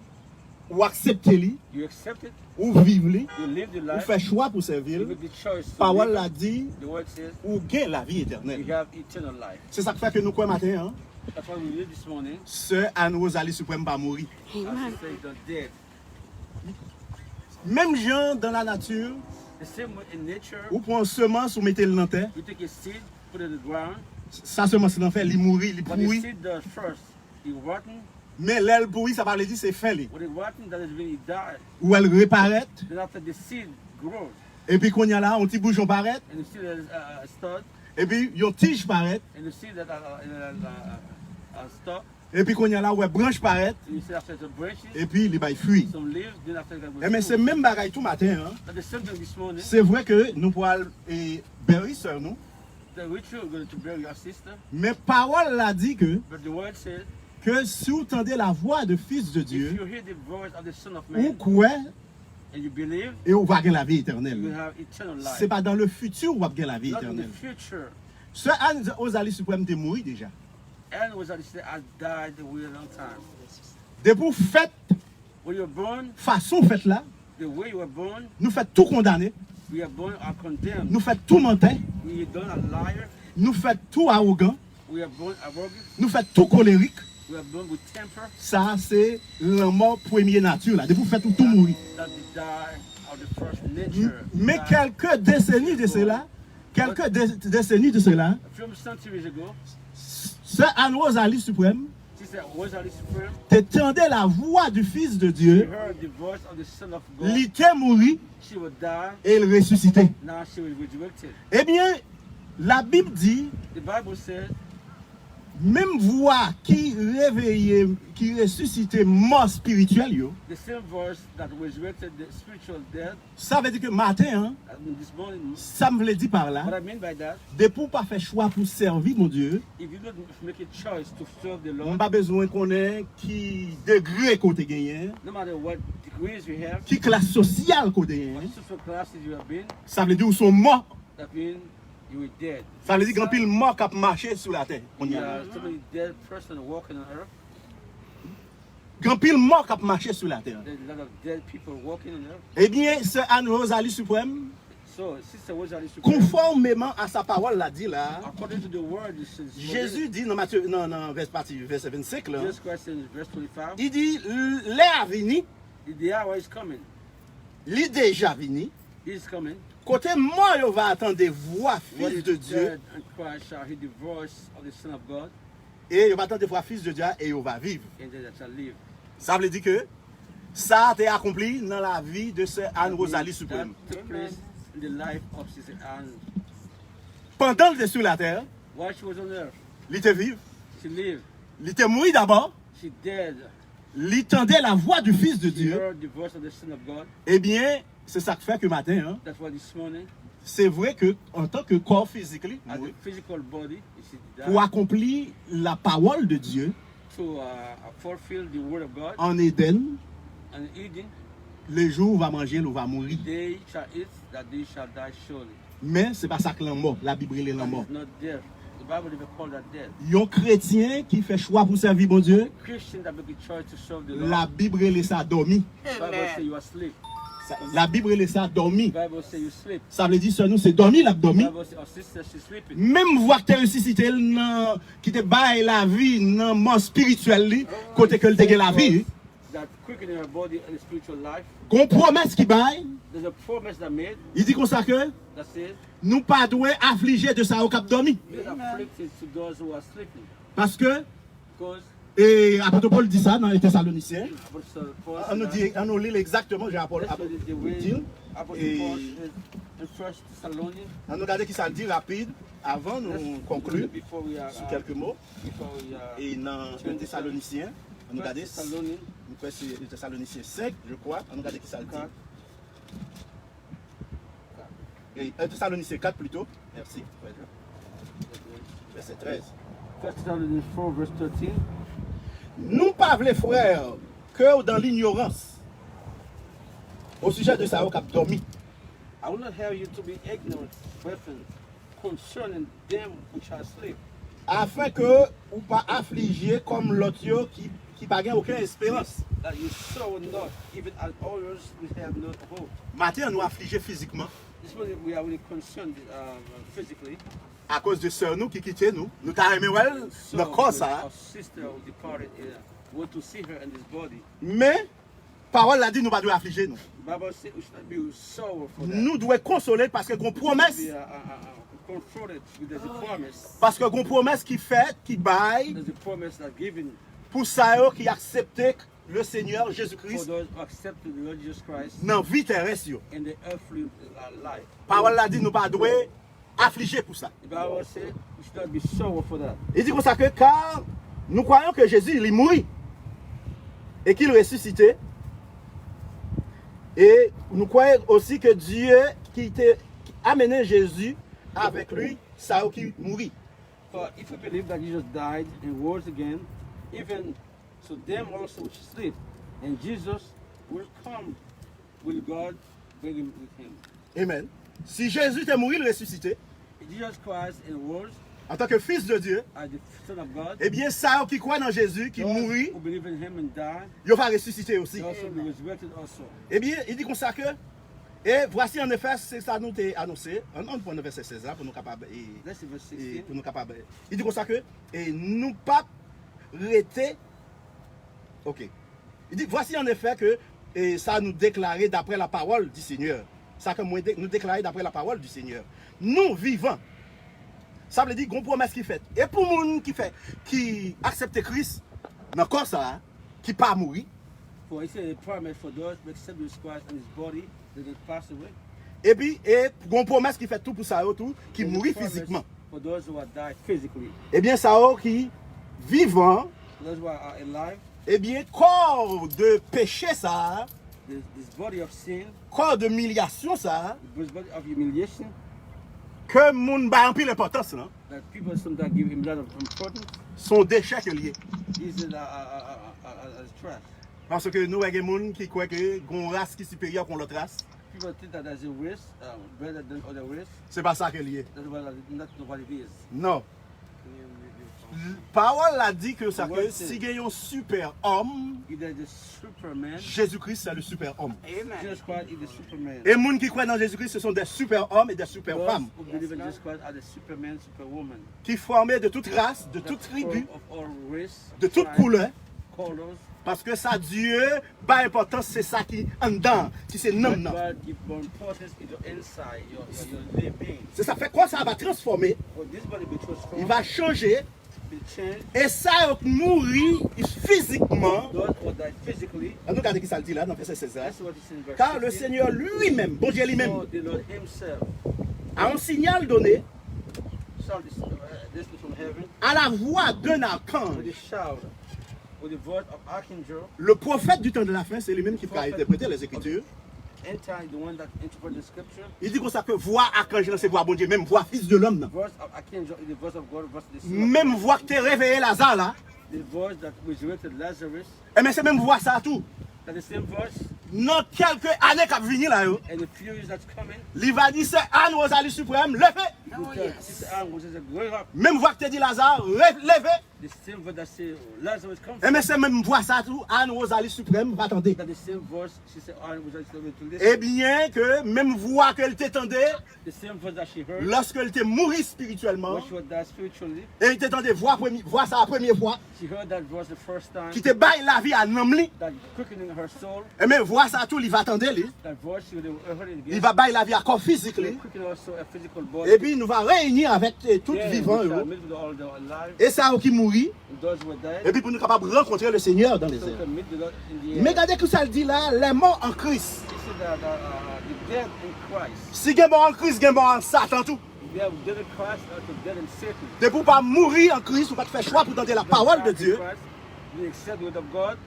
[SPEAKER 1] ou acceptez lui,
[SPEAKER 2] you accept it,
[SPEAKER 1] ou vivez lui,
[SPEAKER 2] you live the
[SPEAKER 1] ou
[SPEAKER 2] life,
[SPEAKER 1] fait choix pour
[SPEAKER 2] you
[SPEAKER 1] servir.
[SPEAKER 2] make the choice to
[SPEAKER 1] Parole
[SPEAKER 2] live
[SPEAKER 1] l'a
[SPEAKER 2] it.
[SPEAKER 1] dit,
[SPEAKER 2] The word says,
[SPEAKER 1] ou gain la vie
[SPEAKER 2] you
[SPEAKER 1] éternelle.
[SPEAKER 2] have eternal life.
[SPEAKER 1] C'est ça qui fait que nous croyons matin, hein.
[SPEAKER 2] That's why we live this morning.
[SPEAKER 1] Sœur Anne Rosalie Suprême va mourir.
[SPEAKER 2] As he says, the dead.
[SPEAKER 1] Même gens dans la nature,
[SPEAKER 2] The same way in nature,
[SPEAKER 1] ou pour un semence, ou mettez le dans terre.
[SPEAKER 2] you take a seed, put it in the ground,
[SPEAKER 1] Ça semence dans terre, il mourit, il
[SPEAKER 2] but the
[SPEAKER 1] pourrit.
[SPEAKER 2] seed does first, it rotten.
[SPEAKER 1] Mais l'aile pourrie, ça va le dire, c'est fin. Li.
[SPEAKER 2] When it rotten, that is when it died.
[SPEAKER 1] Ou elle reparaît,
[SPEAKER 2] Then after the seed grows,
[SPEAKER 1] et puis qu'on y a là, un petit bouchon paraît,
[SPEAKER 2] and you see that a stud,
[SPEAKER 1] et puis une tige paraît,
[SPEAKER 2] and you see that a stalk,
[SPEAKER 1] et puis qu'on y a là, ouais, branche paraît,
[SPEAKER 2] and you see after the branches,
[SPEAKER 1] et puis il va fruit.
[SPEAKER 2] some leaves, then after that
[SPEAKER 1] Et mais c'est
[SPEAKER 2] fruit.
[SPEAKER 1] même bagaille tout matin. Hein.
[SPEAKER 2] But the same thing this morning,
[SPEAKER 1] C'est vrai que nous pourrons bury sœur nous,
[SPEAKER 2] the ritual going to bury your sister,
[SPEAKER 1] mais parole l'a dit
[SPEAKER 2] but the word says,
[SPEAKER 1] que si vous entendez la voix de Fils de
[SPEAKER 2] if
[SPEAKER 1] Dieu,
[SPEAKER 2] you hear the voice of the Son of
[SPEAKER 1] vous
[SPEAKER 2] Man,
[SPEAKER 1] croyez
[SPEAKER 2] and you believe,
[SPEAKER 1] et vous va gagner la vie
[SPEAKER 2] you
[SPEAKER 1] éternelle.
[SPEAKER 2] have eternal life.
[SPEAKER 1] C'est pas dans le futur où vous va gagner la vie
[SPEAKER 2] Not in the
[SPEAKER 1] éternelle.
[SPEAKER 2] future.
[SPEAKER 1] Sœur Anne Rosalie Suprême est morte déjà.
[SPEAKER 2] And was actually I died a really long time.
[SPEAKER 1] Depuis faites
[SPEAKER 2] When you were born,
[SPEAKER 1] façon faite là,
[SPEAKER 2] the way you were born,
[SPEAKER 1] nous faites tout condamner,
[SPEAKER 2] we are born are condemned.
[SPEAKER 1] nous faites tout mentir,
[SPEAKER 2] We are born a liar.
[SPEAKER 1] nous faites tout arrogant,
[SPEAKER 2] We are born arrogant.
[SPEAKER 1] nous faites tout colérique.
[SPEAKER 2] We are born with temper.
[SPEAKER 1] Ça c'est la mort première nature là. Depuis faites tout mourir.
[SPEAKER 2] That we die of the first nature.
[SPEAKER 1] Mais
[SPEAKER 2] Die
[SPEAKER 1] quelques décennies de cela, décennies de cela,
[SPEAKER 2] a few centuries ago,
[SPEAKER 1] Sœur Anne Rosalie Suprême
[SPEAKER 2] she said, Rosalie Supreme,
[SPEAKER 1] t'entendait la voix du Fils de
[SPEAKER 2] she
[SPEAKER 1] Dieu,
[SPEAKER 2] heard the voice of the Son of God.
[SPEAKER 1] il était mort
[SPEAKER 2] She would die.
[SPEAKER 1] et il ressuscitait.
[SPEAKER 2] Now she was resurrected.
[SPEAKER 1] Eh bien, La Bible dit,
[SPEAKER 2] The Bible says,
[SPEAKER 1] même voix qui réveillait, qui ressuscitait mort spirituel, yo,
[SPEAKER 2] the same voice that resurrected the spiritual dead,
[SPEAKER 1] ça veut dire que matin, hein,
[SPEAKER 2] this morning,
[SPEAKER 1] ça me veut dire par
[SPEAKER 2] what
[SPEAKER 1] là,
[SPEAKER 2] I mean by that,
[SPEAKER 1] de pour pas faire choix pour servir mon Dieu,
[SPEAKER 2] if you don't make a choice to serve the
[SPEAKER 1] on
[SPEAKER 2] Lord,
[SPEAKER 1] pas besoin qu'on ait qui degré côté gagné,
[SPEAKER 2] no matter what degrees you have,
[SPEAKER 1] qui classe sociale côté
[SPEAKER 2] what
[SPEAKER 1] gagné,
[SPEAKER 2] social classes you have been,
[SPEAKER 1] ça veut dire qu'ils sont morts.
[SPEAKER 2] that means you were dead.
[SPEAKER 1] Ça veut dire qu'il y a pile mort qui a marché sur la terre. On y
[SPEAKER 2] There
[SPEAKER 1] a.
[SPEAKER 2] are so many dead persons walking on earth.
[SPEAKER 1] Grand pile mort qui a marché sur la terre.
[SPEAKER 2] There's a lot of dead people walking on earth.
[SPEAKER 1] Eh bien, c'est Anne Rosalie Suprême,
[SPEAKER 2] So, Sister Rosalie Supreme,
[SPEAKER 1] conformément à sa parole, l'a dit là,
[SPEAKER 2] according to the word, it says,
[SPEAKER 1] Jésus dit dans Matthieu, non, verset 25, là,
[SPEAKER 2] Jesus Christ in verse 25,
[SPEAKER 1] il dit, l'air vini,
[SPEAKER 2] the hour is coming.
[SPEAKER 1] l'est déjà vini,
[SPEAKER 2] He is coming.
[SPEAKER 1] côté moi, il va attendre des voix
[SPEAKER 2] When
[SPEAKER 1] fils
[SPEAKER 2] it
[SPEAKER 1] de
[SPEAKER 2] is
[SPEAKER 1] Dieu,
[SPEAKER 2] dead and Christ shall hear the voice of the Son of God,
[SPEAKER 1] et il va attendre des voix fils de Dieu, et il va vivre.
[SPEAKER 2] and they shall live.
[SPEAKER 1] Ça veut dire que ça a été accompli dans la vie de ce Anne Rosalie Suprême.
[SPEAKER 2] That took place in the life of Sister Anne.
[SPEAKER 1] Pendant qu'elle était sur la terre,
[SPEAKER 2] While she was on earth,
[SPEAKER 1] il était vivre,
[SPEAKER 2] she lived.
[SPEAKER 1] il était mort d'abord,
[SPEAKER 2] She dead.
[SPEAKER 1] il entendait la voix du Fils de
[SPEAKER 2] She
[SPEAKER 1] Dieu.
[SPEAKER 2] heard the voice of the Son of God.
[SPEAKER 1] Eh bien, c'est ça qui fait que matin, hein,
[SPEAKER 2] That's why this morning,
[SPEAKER 1] c'est vrai que en tant que corps physique,
[SPEAKER 2] as a physical body, she died
[SPEAKER 1] pour accomplir la parole de Dieu
[SPEAKER 2] to fulfill the word of God.
[SPEAKER 1] en Éden,
[SPEAKER 2] And eating,
[SPEAKER 1] le jour où on va manger, on va mourir.
[SPEAKER 2] they shall eat, that they shall die surely.
[SPEAKER 1] Mais c'est pas ça que l'en mort, la Bible est
[SPEAKER 2] That
[SPEAKER 1] l'en mort.
[SPEAKER 2] is not death. The Bible never called that death.
[SPEAKER 1] Un chrétien qui fait choix pour servir mon Dieu,
[SPEAKER 2] Christian that make a choice to serve the Lord.
[SPEAKER 1] la Bible est ça dormi.
[SPEAKER 2] The Bible say you are asleep.
[SPEAKER 1] La Bible est ça dormi.
[SPEAKER 2] The Bible say you sleep.
[SPEAKER 1] Ça veut dire sur nous c'est dormi, la
[SPEAKER 2] The
[SPEAKER 1] dormi.
[SPEAKER 2] Bible say our sister she's sleeping.
[SPEAKER 1] Même voir que tu ressuscité qui te baille la vie dans mort spirituel li, côté que te la vie,
[SPEAKER 2] That quickening her body and spiritual life.
[SPEAKER 1] gon promesse qui baille,
[SPEAKER 2] There's a promise that made
[SPEAKER 1] il dit comme ça que
[SPEAKER 2] that says
[SPEAKER 1] nous pas doit affliger de ça au cap dormi.
[SPEAKER 2] be afflicted to those who are sleeping.
[SPEAKER 1] Parce que
[SPEAKER 2] Because
[SPEAKER 1] et apôtre Paul dit ça dans les Thessaloniciens.
[SPEAKER 2] Apostle Paul
[SPEAKER 1] On nous dit, on nous lit exactement, j'ai apôtre
[SPEAKER 2] that's what the way
[SPEAKER 1] dit.
[SPEAKER 2] Apostle
[SPEAKER 1] Et-
[SPEAKER 2] Paul says in First Thessalonians.
[SPEAKER 1] On nous regarde qui ça dit rapide avant nous conclure
[SPEAKER 2] Before we are
[SPEAKER 1] sur quelques mots.
[SPEAKER 2] before we are
[SPEAKER 1] Et dans 1 Thessaloniciens, on nous regarde
[SPEAKER 2] First Thessalonians
[SPEAKER 1] nous fait sur 1 Thessaloniciens 5, je crois. On nous regarde qui ça dit.
[SPEAKER 2] 4.
[SPEAKER 1] Et 1 Thessaloniciens 4 plutôt. Merci. Verset 13.
[SPEAKER 2] First Thessalonians 4 verse 13.
[SPEAKER 1] Nous pas les frères que dans l'ignorance au sujet de ça au cap dormi.
[SPEAKER 2] I will not have you to be ignorant, brethren, concerning them which are asleep,
[SPEAKER 1] Afin que ou pas affligé comme l'autre yo qui pas gain aucune espérance.
[SPEAKER 2] that you sorrow not, even as others which have no hope.
[SPEAKER 1] Matin nous affligé physiquement
[SPEAKER 2] This morning we are really concerned physically.
[SPEAKER 1] à cause de sœur nous qui quittait nous. Nous t'a aimé well
[SPEAKER 2] So,
[SPEAKER 1] dans corps ça.
[SPEAKER 2] our sister who departed, want to see her in this body.
[SPEAKER 1] Mais parole l'a dit nous pas doit affliger nous.
[SPEAKER 2] The Bible says we should not be sorrow for that.
[SPEAKER 1] Nous devons consoler parce que qu'on promesse
[SPEAKER 2] We are confronted with there's a promise.
[SPEAKER 1] parce que qu'on promesse qui fait qui baille
[SPEAKER 2] There's a promise that given
[SPEAKER 1] pour ça yo qui acceptait le Seigneur
[SPEAKER 2] for
[SPEAKER 1] Jésus-Christ
[SPEAKER 2] those who accept the Lord Jesus Christ
[SPEAKER 1] dans vie terrestre yo.
[SPEAKER 2] in the earthly life.
[SPEAKER 1] Parole l'a dit nous pas doit affliger pour ça.
[SPEAKER 2] The Bible says we should not be sorrow for that.
[SPEAKER 1] Il dit comme ça que car nous croyons que Jésus il est mort et qu'il ressuscité. Et nous croyons aussi que Dieu qui a amené Jésus avec lui, ça qui mourit.
[SPEAKER 2] For if we believe that Jesus died and rose again, even so them also which sleep, and Jesus will come, will God bring him with him.
[SPEAKER 1] Amen. Si Jésus est mort, il ressuscité,
[SPEAKER 2] Jesus Christ and rose
[SPEAKER 1] en tant que fils de Dieu,
[SPEAKER 2] as the Son of God.
[SPEAKER 1] eh bien ça qui croit dans Jésus, qui
[SPEAKER 2] Those
[SPEAKER 1] mourit,
[SPEAKER 2] who believe in him and die,
[SPEAKER 1] il va ressusciter aussi.
[SPEAKER 2] they also be resurrected also.
[SPEAKER 1] Eh bien, il dit comme ça que, et voici en effet, c'est ça nous t'a annoncé, on prend le verset 16 là pour nous capables.
[SPEAKER 2] Let's see verse
[SPEAKER 1] Et
[SPEAKER 2] 16.
[SPEAKER 1] pour nous capables. Il dit comme ça que et nous pas rester. Ok. Il dit voici en effet que et ça nous déclarer d'après la parole du Seigneur. Ça que nous déclarer d'après la parole du Seigneur. Nous vivants. Ça veut dire qu'on promesse qui fait. Et pour les gens qui acceptent Christ, dans corps ça, qui pas mourir,
[SPEAKER 2] For he said a promise for those who accept Jesus Christ and his body, that they pass away.
[SPEAKER 1] Et puis, et une promesse qui fait tout pour ça, tout, qui
[SPEAKER 2] And the
[SPEAKER 1] mourit
[SPEAKER 2] promise
[SPEAKER 1] physiquement.
[SPEAKER 2] For those who have died physically,
[SPEAKER 1] Eh bien, ça qui vivant,
[SPEAKER 2] those who are alive,
[SPEAKER 1] eh bien, corps de péché ça,
[SPEAKER 2] this body of sin,
[SPEAKER 1] corps de humiliation ça,
[SPEAKER 2] this body of humiliation,
[SPEAKER 1] que moun ba en pile importance, non?
[SPEAKER 2] that people sometimes give him a lot of importance,
[SPEAKER 1] Son déchet que lié.
[SPEAKER 2] is as trash.
[SPEAKER 1] Parce que nous, il y a des gens qui croient que une race qui est supérieure à l'autre race.
[SPEAKER 2] People think that there's a race better than other race.
[SPEAKER 1] C'est pas ça que lié.
[SPEAKER 2] That's what it is.
[SPEAKER 1] Non. Parole a dit que ça
[SPEAKER 2] The
[SPEAKER 1] que
[SPEAKER 2] word
[SPEAKER 1] si
[SPEAKER 2] says-
[SPEAKER 1] il y a un super homme,
[SPEAKER 2] If there's a Superman,
[SPEAKER 1] Jésus-Christ c'est le super homme.
[SPEAKER 2] Jesus Christ is the Superman.
[SPEAKER 1] Et les gens qui croient dans Jésus-Christ, ce sont des super hommes et des super
[SPEAKER 2] Those
[SPEAKER 1] femmes
[SPEAKER 2] who believe in Jesus Christ are the Superman, Superwoman.
[SPEAKER 1] qui formaient de toute race, de toute
[SPEAKER 2] That's
[SPEAKER 1] tribu,
[SPEAKER 2] of all race,
[SPEAKER 1] de toute
[SPEAKER 2] tribe,
[SPEAKER 1] couleur.
[SPEAKER 2] colors.
[SPEAKER 1] Parce que ça, Dieu, pas importance, c'est ça qui en dedans, qui c'est non,
[SPEAKER 2] But
[SPEAKER 1] non.
[SPEAKER 2] God give more importance in your inside, your living.
[SPEAKER 1] C'est ça fait quoi ça va transformer,
[SPEAKER 2] For this body be
[SPEAKER 1] il
[SPEAKER 2] transformed,
[SPEAKER 1] va changer,
[SPEAKER 2] be changed.
[SPEAKER 1] et ça mourir physiquement.
[SPEAKER 2] Those who die physically,
[SPEAKER 1] On regarde qui ça le dit là, dans verset 16.
[SPEAKER 2] that's what it says in verse
[SPEAKER 1] Car le
[SPEAKER 2] 16.
[SPEAKER 1] Seigneur lui-même, bon Dieu lui-même,
[SPEAKER 2] So the Lord Himself
[SPEAKER 1] a un signal donné
[SPEAKER 2] sound this from heaven
[SPEAKER 1] à la voix d'un
[SPEAKER 2] with
[SPEAKER 1] archange.
[SPEAKER 2] a shout, with the voice of archangel.
[SPEAKER 1] Le prophète du temps de la fin, c'est lui-même qui va interpréter les Écritures.
[SPEAKER 2] Enter the one that interprets the scripture.
[SPEAKER 1] Il dit comme ça que voix archange, c'est voix bon Dieu, même voix fils de l'homme.
[SPEAKER 2] The voice of archangel is the voice of God versus the Son of
[SPEAKER 1] Même
[SPEAKER 2] God.
[SPEAKER 1] voix que t'es réveillé Lazare là.
[SPEAKER 2] The voice that resurrected Lazarus,
[SPEAKER 1] Et mais c'est même voix ça tout.
[SPEAKER 2] that the same voice,
[SPEAKER 1] Dans quelques années qui venir là, yo,
[SPEAKER 2] and the few years that's coming,
[SPEAKER 1] il va dire c'est Anne Rosalie suprême, levez.
[SPEAKER 2] because Sister Anne was just a growing up.
[SPEAKER 1] Même voix que t'es dit Lazare, levez.
[SPEAKER 2] The same voice that said Lazarus come
[SPEAKER 1] Et mais c'est même voix ça tout, Anne Rosalie suprême, va attendre.
[SPEAKER 2] that the same voice Sister Anne was just able to
[SPEAKER 1] Et
[SPEAKER 2] listen.
[SPEAKER 1] bien que même voix qu'elle t'entendait,
[SPEAKER 2] The same voice that she heard
[SPEAKER 1] lorsqu'elle était mourue spirituellement,
[SPEAKER 2] when she was died spiritually.
[SPEAKER 1] et elle t'entendait voix ça la première fois,
[SPEAKER 2] She heard that voice the first time,
[SPEAKER 1] qui te baille la vie à Namli.
[SPEAKER 2] that quickening her soul.
[SPEAKER 1] Et mais voix ça tout, il va attendre, lui.
[SPEAKER 2] That voice she would have heard it
[SPEAKER 1] Il
[SPEAKER 2] again.
[SPEAKER 1] va bailler la vie à corps physique.
[SPEAKER 2] It
[SPEAKER 1] lui.
[SPEAKER 2] will quicken also a physical body.
[SPEAKER 1] Et puis nous va réunir avec tout
[SPEAKER 2] Then
[SPEAKER 1] vivant.
[SPEAKER 2] we shall
[SPEAKER 1] yo.
[SPEAKER 2] meet with all the alive
[SPEAKER 1] Et ça qui mourit.
[SPEAKER 2] and those who are
[SPEAKER 1] Et
[SPEAKER 2] dead.
[SPEAKER 1] puis pour nous capables de rencontrer le Seigneur dans les
[SPEAKER 2] So we
[SPEAKER 1] airs.
[SPEAKER 2] can meet the Lord in the
[SPEAKER 1] Mais
[SPEAKER 2] air.
[SPEAKER 1] regardez que ça le dit là, les morts en Christ.
[SPEAKER 2] This is the dead in Christ.
[SPEAKER 1] Si il y a mort en Christ, il y a mort en Satan tout.
[SPEAKER 2] We have dead in Christ or to dead in Satan.
[SPEAKER 1] De pour pas mourir en Christ, ou pas te faire choix pour tenter la parole de Dieu,
[SPEAKER 2] We accept the word of God.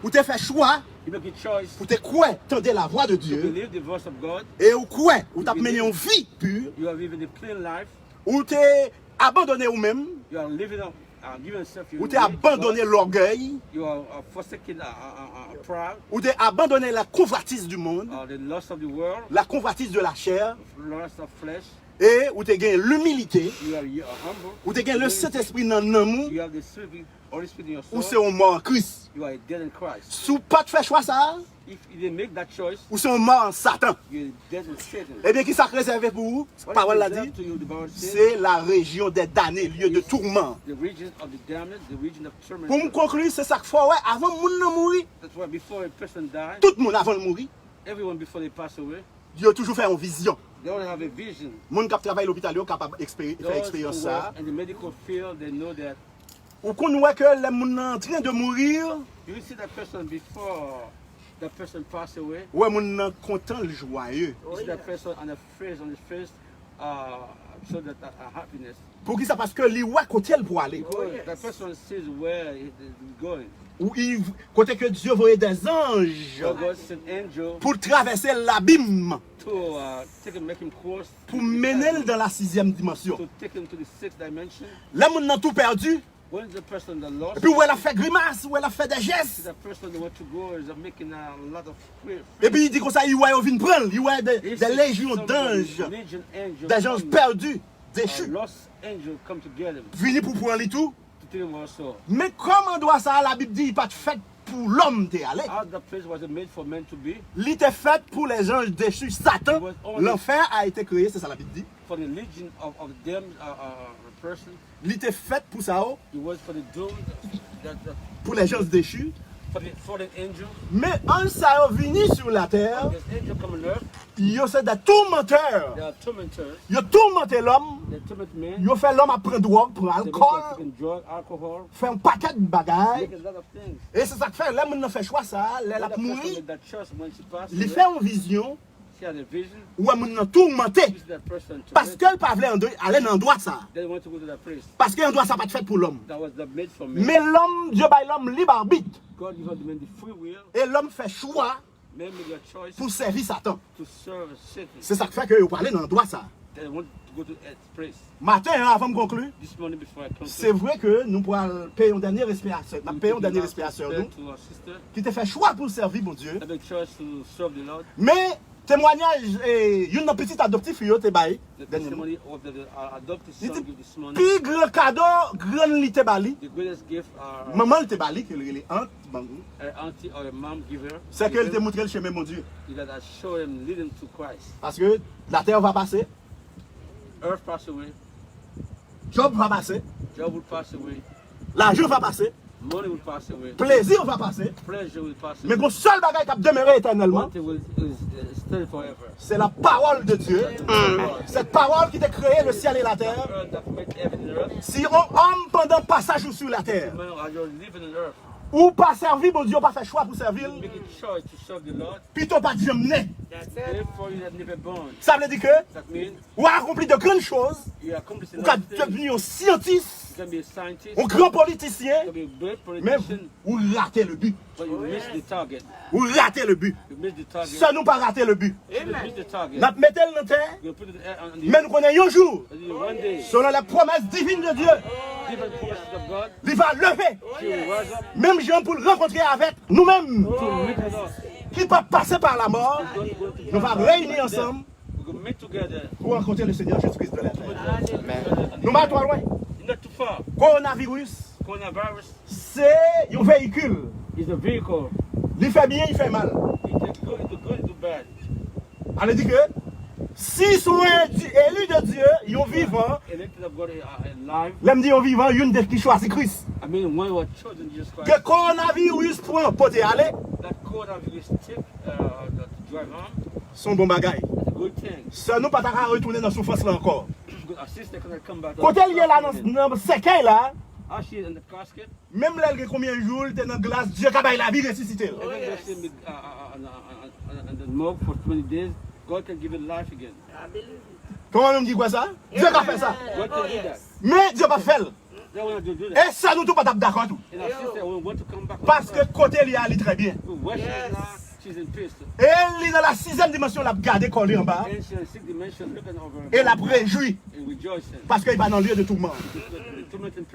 [SPEAKER 1] ou te faire choix
[SPEAKER 2] You make a choice
[SPEAKER 1] pour te croire, tenter la voix de
[SPEAKER 2] to
[SPEAKER 1] Dieu,
[SPEAKER 2] believe the voice of God.
[SPEAKER 1] et ou croire, ou t'as mené une vie pure,
[SPEAKER 2] You are living a clean life.
[SPEAKER 1] ou t'es abandonné ou même,
[SPEAKER 2] You are living up, giving yourself your
[SPEAKER 1] ou t'es
[SPEAKER 2] way to
[SPEAKER 1] abandonné
[SPEAKER 2] God.
[SPEAKER 1] l'orgueil,
[SPEAKER 2] You are forsaking pride,
[SPEAKER 1] ou t'es abandonné la convoitise du monde,
[SPEAKER 2] the lust of the world,
[SPEAKER 1] la convoitise de la chair,
[SPEAKER 2] lust of flesh.
[SPEAKER 1] et où tu gagné l'humilité,
[SPEAKER 2] You are humble.
[SPEAKER 1] où tu gagné le Saint-Esprit dans l'amour,
[SPEAKER 2] You have the Spirit, Holy Spirit in your
[SPEAKER 1] ou c'est
[SPEAKER 2] soul.
[SPEAKER 1] un mort en Christ.
[SPEAKER 2] You are dead in Christ.
[SPEAKER 1] Si pas te faire choix ça,
[SPEAKER 2] If you didn't make that choice,
[SPEAKER 1] ou c'est un mort en Satan.
[SPEAKER 2] you're dead in Satan.
[SPEAKER 1] Eh bien, qui s'est réservé pour vous,
[SPEAKER 2] What
[SPEAKER 1] parole
[SPEAKER 2] is
[SPEAKER 1] l'a
[SPEAKER 2] reserved
[SPEAKER 1] dit,
[SPEAKER 2] to you, the Bible says,
[SPEAKER 1] c'est la région des damnés, lieu de tourment.
[SPEAKER 2] the region of the damned, the region of torment.
[SPEAKER 1] Pour me conclure, c'est ça qu'il faut, ouais, avant que moun nan mourir,
[SPEAKER 2] That's why before a person dies,
[SPEAKER 1] tout le monde avant de mourir,
[SPEAKER 2] everyone before they pass away,
[SPEAKER 1] il a toujours fait une vision.
[SPEAKER 2] they only have a vision.
[SPEAKER 1] Moun qui travaille à l'hôpital, ils sont capables de faire
[SPEAKER 2] Those
[SPEAKER 1] expérience
[SPEAKER 2] who
[SPEAKER 1] ça.
[SPEAKER 2] work in the medical field, they know that
[SPEAKER 1] Ou qu'on voit que les moun en train de mourir,
[SPEAKER 2] you see that person before that person pass away.
[SPEAKER 1] ouais, moun nan content, le joyeux.
[SPEAKER 2] You see that person on his face, show that happiness.
[SPEAKER 1] Pour qui ça? Parce que lui, ouais, côté elle pour aller.
[SPEAKER 2] Because that person sees where he is going.
[SPEAKER 1] Ou il, côté que Dieu voyait des anges
[SPEAKER 2] So God sent angel
[SPEAKER 1] pour traverser l'abîme,
[SPEAKER 2] to take him, make him cross,
[SPEAKER 1] pour mener le dans la 6e dimension.
[SPEAKER 2] to take him to the 6th dimension.
[SPEAKER 1] Là, moun nan tout perdu,
[SPEAKER 2] When is the person that lost?
[SPEAKER 1] et puis où elle a fait grimace, où elle a fait des gestes.
[SPEAKER 2] The person that want to go is making a lot of fear.
[SPEAKER 1] Et puis il dit comme ça, il voit au vin prendre, il voit des
[SPEAKER 2] He sees
[SPEAKER 1] légions
[SPEAKER 2] some
[SPEAKER 1] d'anges,
[SPEAKER 2] legion angels
[SPEAKER 1] des anges
[SPEAKER 2] come,
[SPEAKER 1] perdus, déchus,
[SPEAKER 2] lost angel come to get him,
[SPEAKER 1] venus pour prendre les tout.
[SPEAKER 2] to take him also.
[SPEAKER 1] Mais comment doit ça, la Bible dit, il pas fait pour l'homme t'es allé.
[SPEAKER 2] How the place was made for men to be,
[SPEAKER 1] Il était fait pour les anges déchus, Satan. L'enfer a été créé, c'est ça la Bible dit.
[SPEAKER 2] for the legion of them person.
[SPEAKER 1] Il était fait pour ça,
[SPEAKER 2] It was for the doomed, that
[SPEAKER 1] pour les gens déchus.
[SPEAKER 2] for the angel.
[SPEAKER 1] Mais en ça venu sur la terre,
[SPEAKER 2] There's angel coming earth.
[SPEAKER 1] il y a des tourmenteurs.
[SPEAKER 2] There are tormentors.
[SPEAKER 1] Ils ont tourmenté l'homme.
[SPEAKER 2] They torment men.
[SPEAKER 1] Ils ont fait l'homme à prendre drogue, prendre
[SPEAKER 2] They make
[SPEAKER 1] alcool,
[SPEAKER 2] them taking drug, alcohol,
[SPEAKER 1] faire un paquet de bagailles.
[SPEAKER 2] make a lot of things.
[SPEAKER 1] Et c'est ça que fait, l'homme n'a fait choix ça,
[SPEAKER 2] When
[SPEAKER 1] l'homme a
[SPEAKER 2] that person
[SPEAKER 1] mouru.
[SPEAKER 2] made that choice when she passed
[SPEAKER 1] Il
[SPEAKER 2] away,
[SPEAKER 1] fait une vision,
[SPEAKER 2] She had a vision.
[SPEAKER 1] Ou moun nan tourmenté.
[SPEAKER 2] She that person to
[SPEAKER 1] Parce qu'elle pas voulait aller dans droit ça.
[SPEAKER 2] They want to go to that place.
[SPEAKER 1] Parce qu'un droit ça pas fait pour l'homme.
[SPEAKER 2] That was the made for me.
[SPEAKER 1] Mais l'homme, Dieu baille l'homme libre arbitre.
[SPEAKER 2] God gives the man the free will.
[SPEAKER 1] Et l'homme fait choix
[SPEAKER 2] Men make their choice
[SPEAKER 1] pour servir Satan.
[SPEAKER 2] to serve Satan.
[SPEAKER 1] C'est ça qui fait que vous parlez dans droit ça.
[SPEAKER 2] They want to go to that place.
[SPEAKER 1] Matin, hein, avant de conclure,
[SPEAKER 2] This morning before I come
[SPEAKER 1] c'est vrai que nous pourrons payer un dernier respiration. Nous payons un dernier respiration, nous,
[SPEAKER 2] to our sister.
[SPEAKER 1] qui te fait choix pour servir mon Dieu.
[SPEAKER 2] Have a choice to serve the Lord.
[SPEAKER 1] Mais témoignage, une petite adoptif, yo te bail.
[SPEAKER 2] The testimony of the adopted son given this morning.
[SPEAKER 1] Puis grand cadeau, grand li te bali.
[SPEAKER 2] The greatest gift our
[SPEAKER 1] Maman te bali, que le aunt bangou.
[SPEAKER 2] auntie or a mom give her.
[SPEAKER 1] C'est qu'elle te montre le chemin, mon Dieu.
[SPEAKER 2] Is that I show them leading to Christ.
[SPEAKER 1] Parce que la terre va passer,
[SPEAKER 2] Earth pass away.
[SPEAKER 1] job va passer,
[SPEAKER 2] Job will pass away.
[SPEAKER 1] l'argent va passer,
[SPEAKER 2] Money will pass away.
[SPEAKER 1] plaisir va passer.
[SPEAKER 2] Pleasure will pass
[SPEAKER 1] Mais
[SPEAKER 2] away.
[SPEAKER 1] le seul bagage qui a demeuré éternellement,
[SPEAKER 2] One thing will stay forever.
[SPEAKER 1] c'est la parole de Dieu. Cette parole qui t'a créé le ciel et la terre.
[SPEAKER 2] Earth that made heaven and earth.
[SPEAKER 1] Si on homme pendant passage sur la terre,
[SPEAKER 2] Man, are you living on earth?
[SPEAKER 1] ou pas servir, mon Dieu, pas fait choix pour servir,
[SPEAKER 2] Make a choice to serve the Lord.
[SPEAKER 1] plutôt pas de jamais.
[SPEAKER 2] Therefore, you have never born.
[SPEAKER 1] Ça veut dire que,
[SPEAKER 2] That means
[SPEAKER 1] ou a accompli de grandes choses,
[SPEAKER 2] you accomplish a
[SPEAKER 1] ou
[SPEAKER 2] lot
[SPEAKER 1] a
[SPEAKER 2] of things.
[SPEAKER 1] devenu un scientiste,
[SPEAKER 2] You can be a scientist.
[SPEAKER 1] un grand politicien,
[SPEAKER 2] You can be a great
[SPEAKER 1] mais
[SPEAKER 2] politician.
[SPEAKER 1] ou ratez le but.
[SPEAKER 2] But you miss the target.
[SPEAKER 1] Ou ratez le but.
[SPEAKER 2] You miss the target.
[SPEAKER 1] Ça nous pas rater le but.
[SPEAKER 2] You miss the target.
[SPEAKER 1] Nous mettons le terre,
[SPEAKER 2] You put it on the
[SPEAKER 1] mais nous connaissons un jour,
[SPEAKER 2] one day.
[SPEAKER 1] selon la promesse divine de Dieu,
[SPEAKER 2] Different promises of God.
[SPEAKER 1] il va lever,
[SPEAKER 2] She will rise up
[SPEAKER 1] même gens pour le rencontrer avec nous-mêmes,
[SPEAKER 2] to meet with us.
[SPEAKER 1] qui peuvent passer par la mort,
[SPEAKER 2] God is going to
[SPEAKER 1] nous allons réunir ensemble
[SPEAKER 2] We will meet together.
[SPEAKER 1] pour rencontrer le Seigneur Jésus-Christ de la terre.
[SPEAKER 2] Amen.
[SPEAKER 1] Nous ne pas loin.
[SPEAKER 2] Not too far.
[SPEAKER 1] Coronavirus,
[SPEAKER 2] Coronavirus
[SPEAKER 1] c'est un véhicule.
[SPEAKER 2] is a vehicle.
[SPEAKER 1] Il fait bien, il fait mal.
[SPEAKER 2] It's good, it's good, it's bad.
[SPEAKER 1] On dit que s'ils sont élus de Dieu, ils sont vivants.
[SPEAKER 2] Elected of God are alive.
[SPEAKER 1] L'aime dit ils sont vivants, une des qui choisit Christ.
[SPEAKER 2] I mean, when we were chosen Jesus Christ,
[SPEAKER 1] Que coronavirus prend pour te aller,
[SPEAKER 2] that coronavirus take to drive on.
[SPEAKER 1] son bon bagage.
[SPEAKER 2] It's a good thing.
[SPEAKER 1] Ça nous pas à retourner dans la souffrance là encore.
[SPEAKER 2] Our sister can come back.
[SPEAKER 1] Quand elle est là dans le séquel là,
[SPEAKER 2] As she is in the casket,
[SPEAKER 1] même là, il y a combien de jours, elle est dans la glace, Dieu a la vie ressuscité.
[SPEAKER 2] even though she in the smoke for 20 days, God can give it life again.
[SPEAKER 1] Comment on me dit quoi ça? Dieu a fait ça.
[SPEAKER 2] God can do that.
[SPEAKER 1] Mais Dieu pas fait.
[SPEAKER 2] They want to do that.
[SPEAKER 1] Et ça nous tout pas d'accord tout.
[SPEAKER 2] And our sister want to come back.
[SPEAKER 1] Parce que côté il est très bien.
[SPEAKER 2] Where she is now, she's in peace.
[SPEAKER 1] Et elle est dans la 6e dimension, la garde collée en bas.
[SPEAKER 2] And she's in 6th dimension looking over
[SPEAKER 1] Et la réjouit.
[SPEAKER 2] and rejoicing.
[SPEAKER 1] Parce qu'il va dans le lieu de tourment.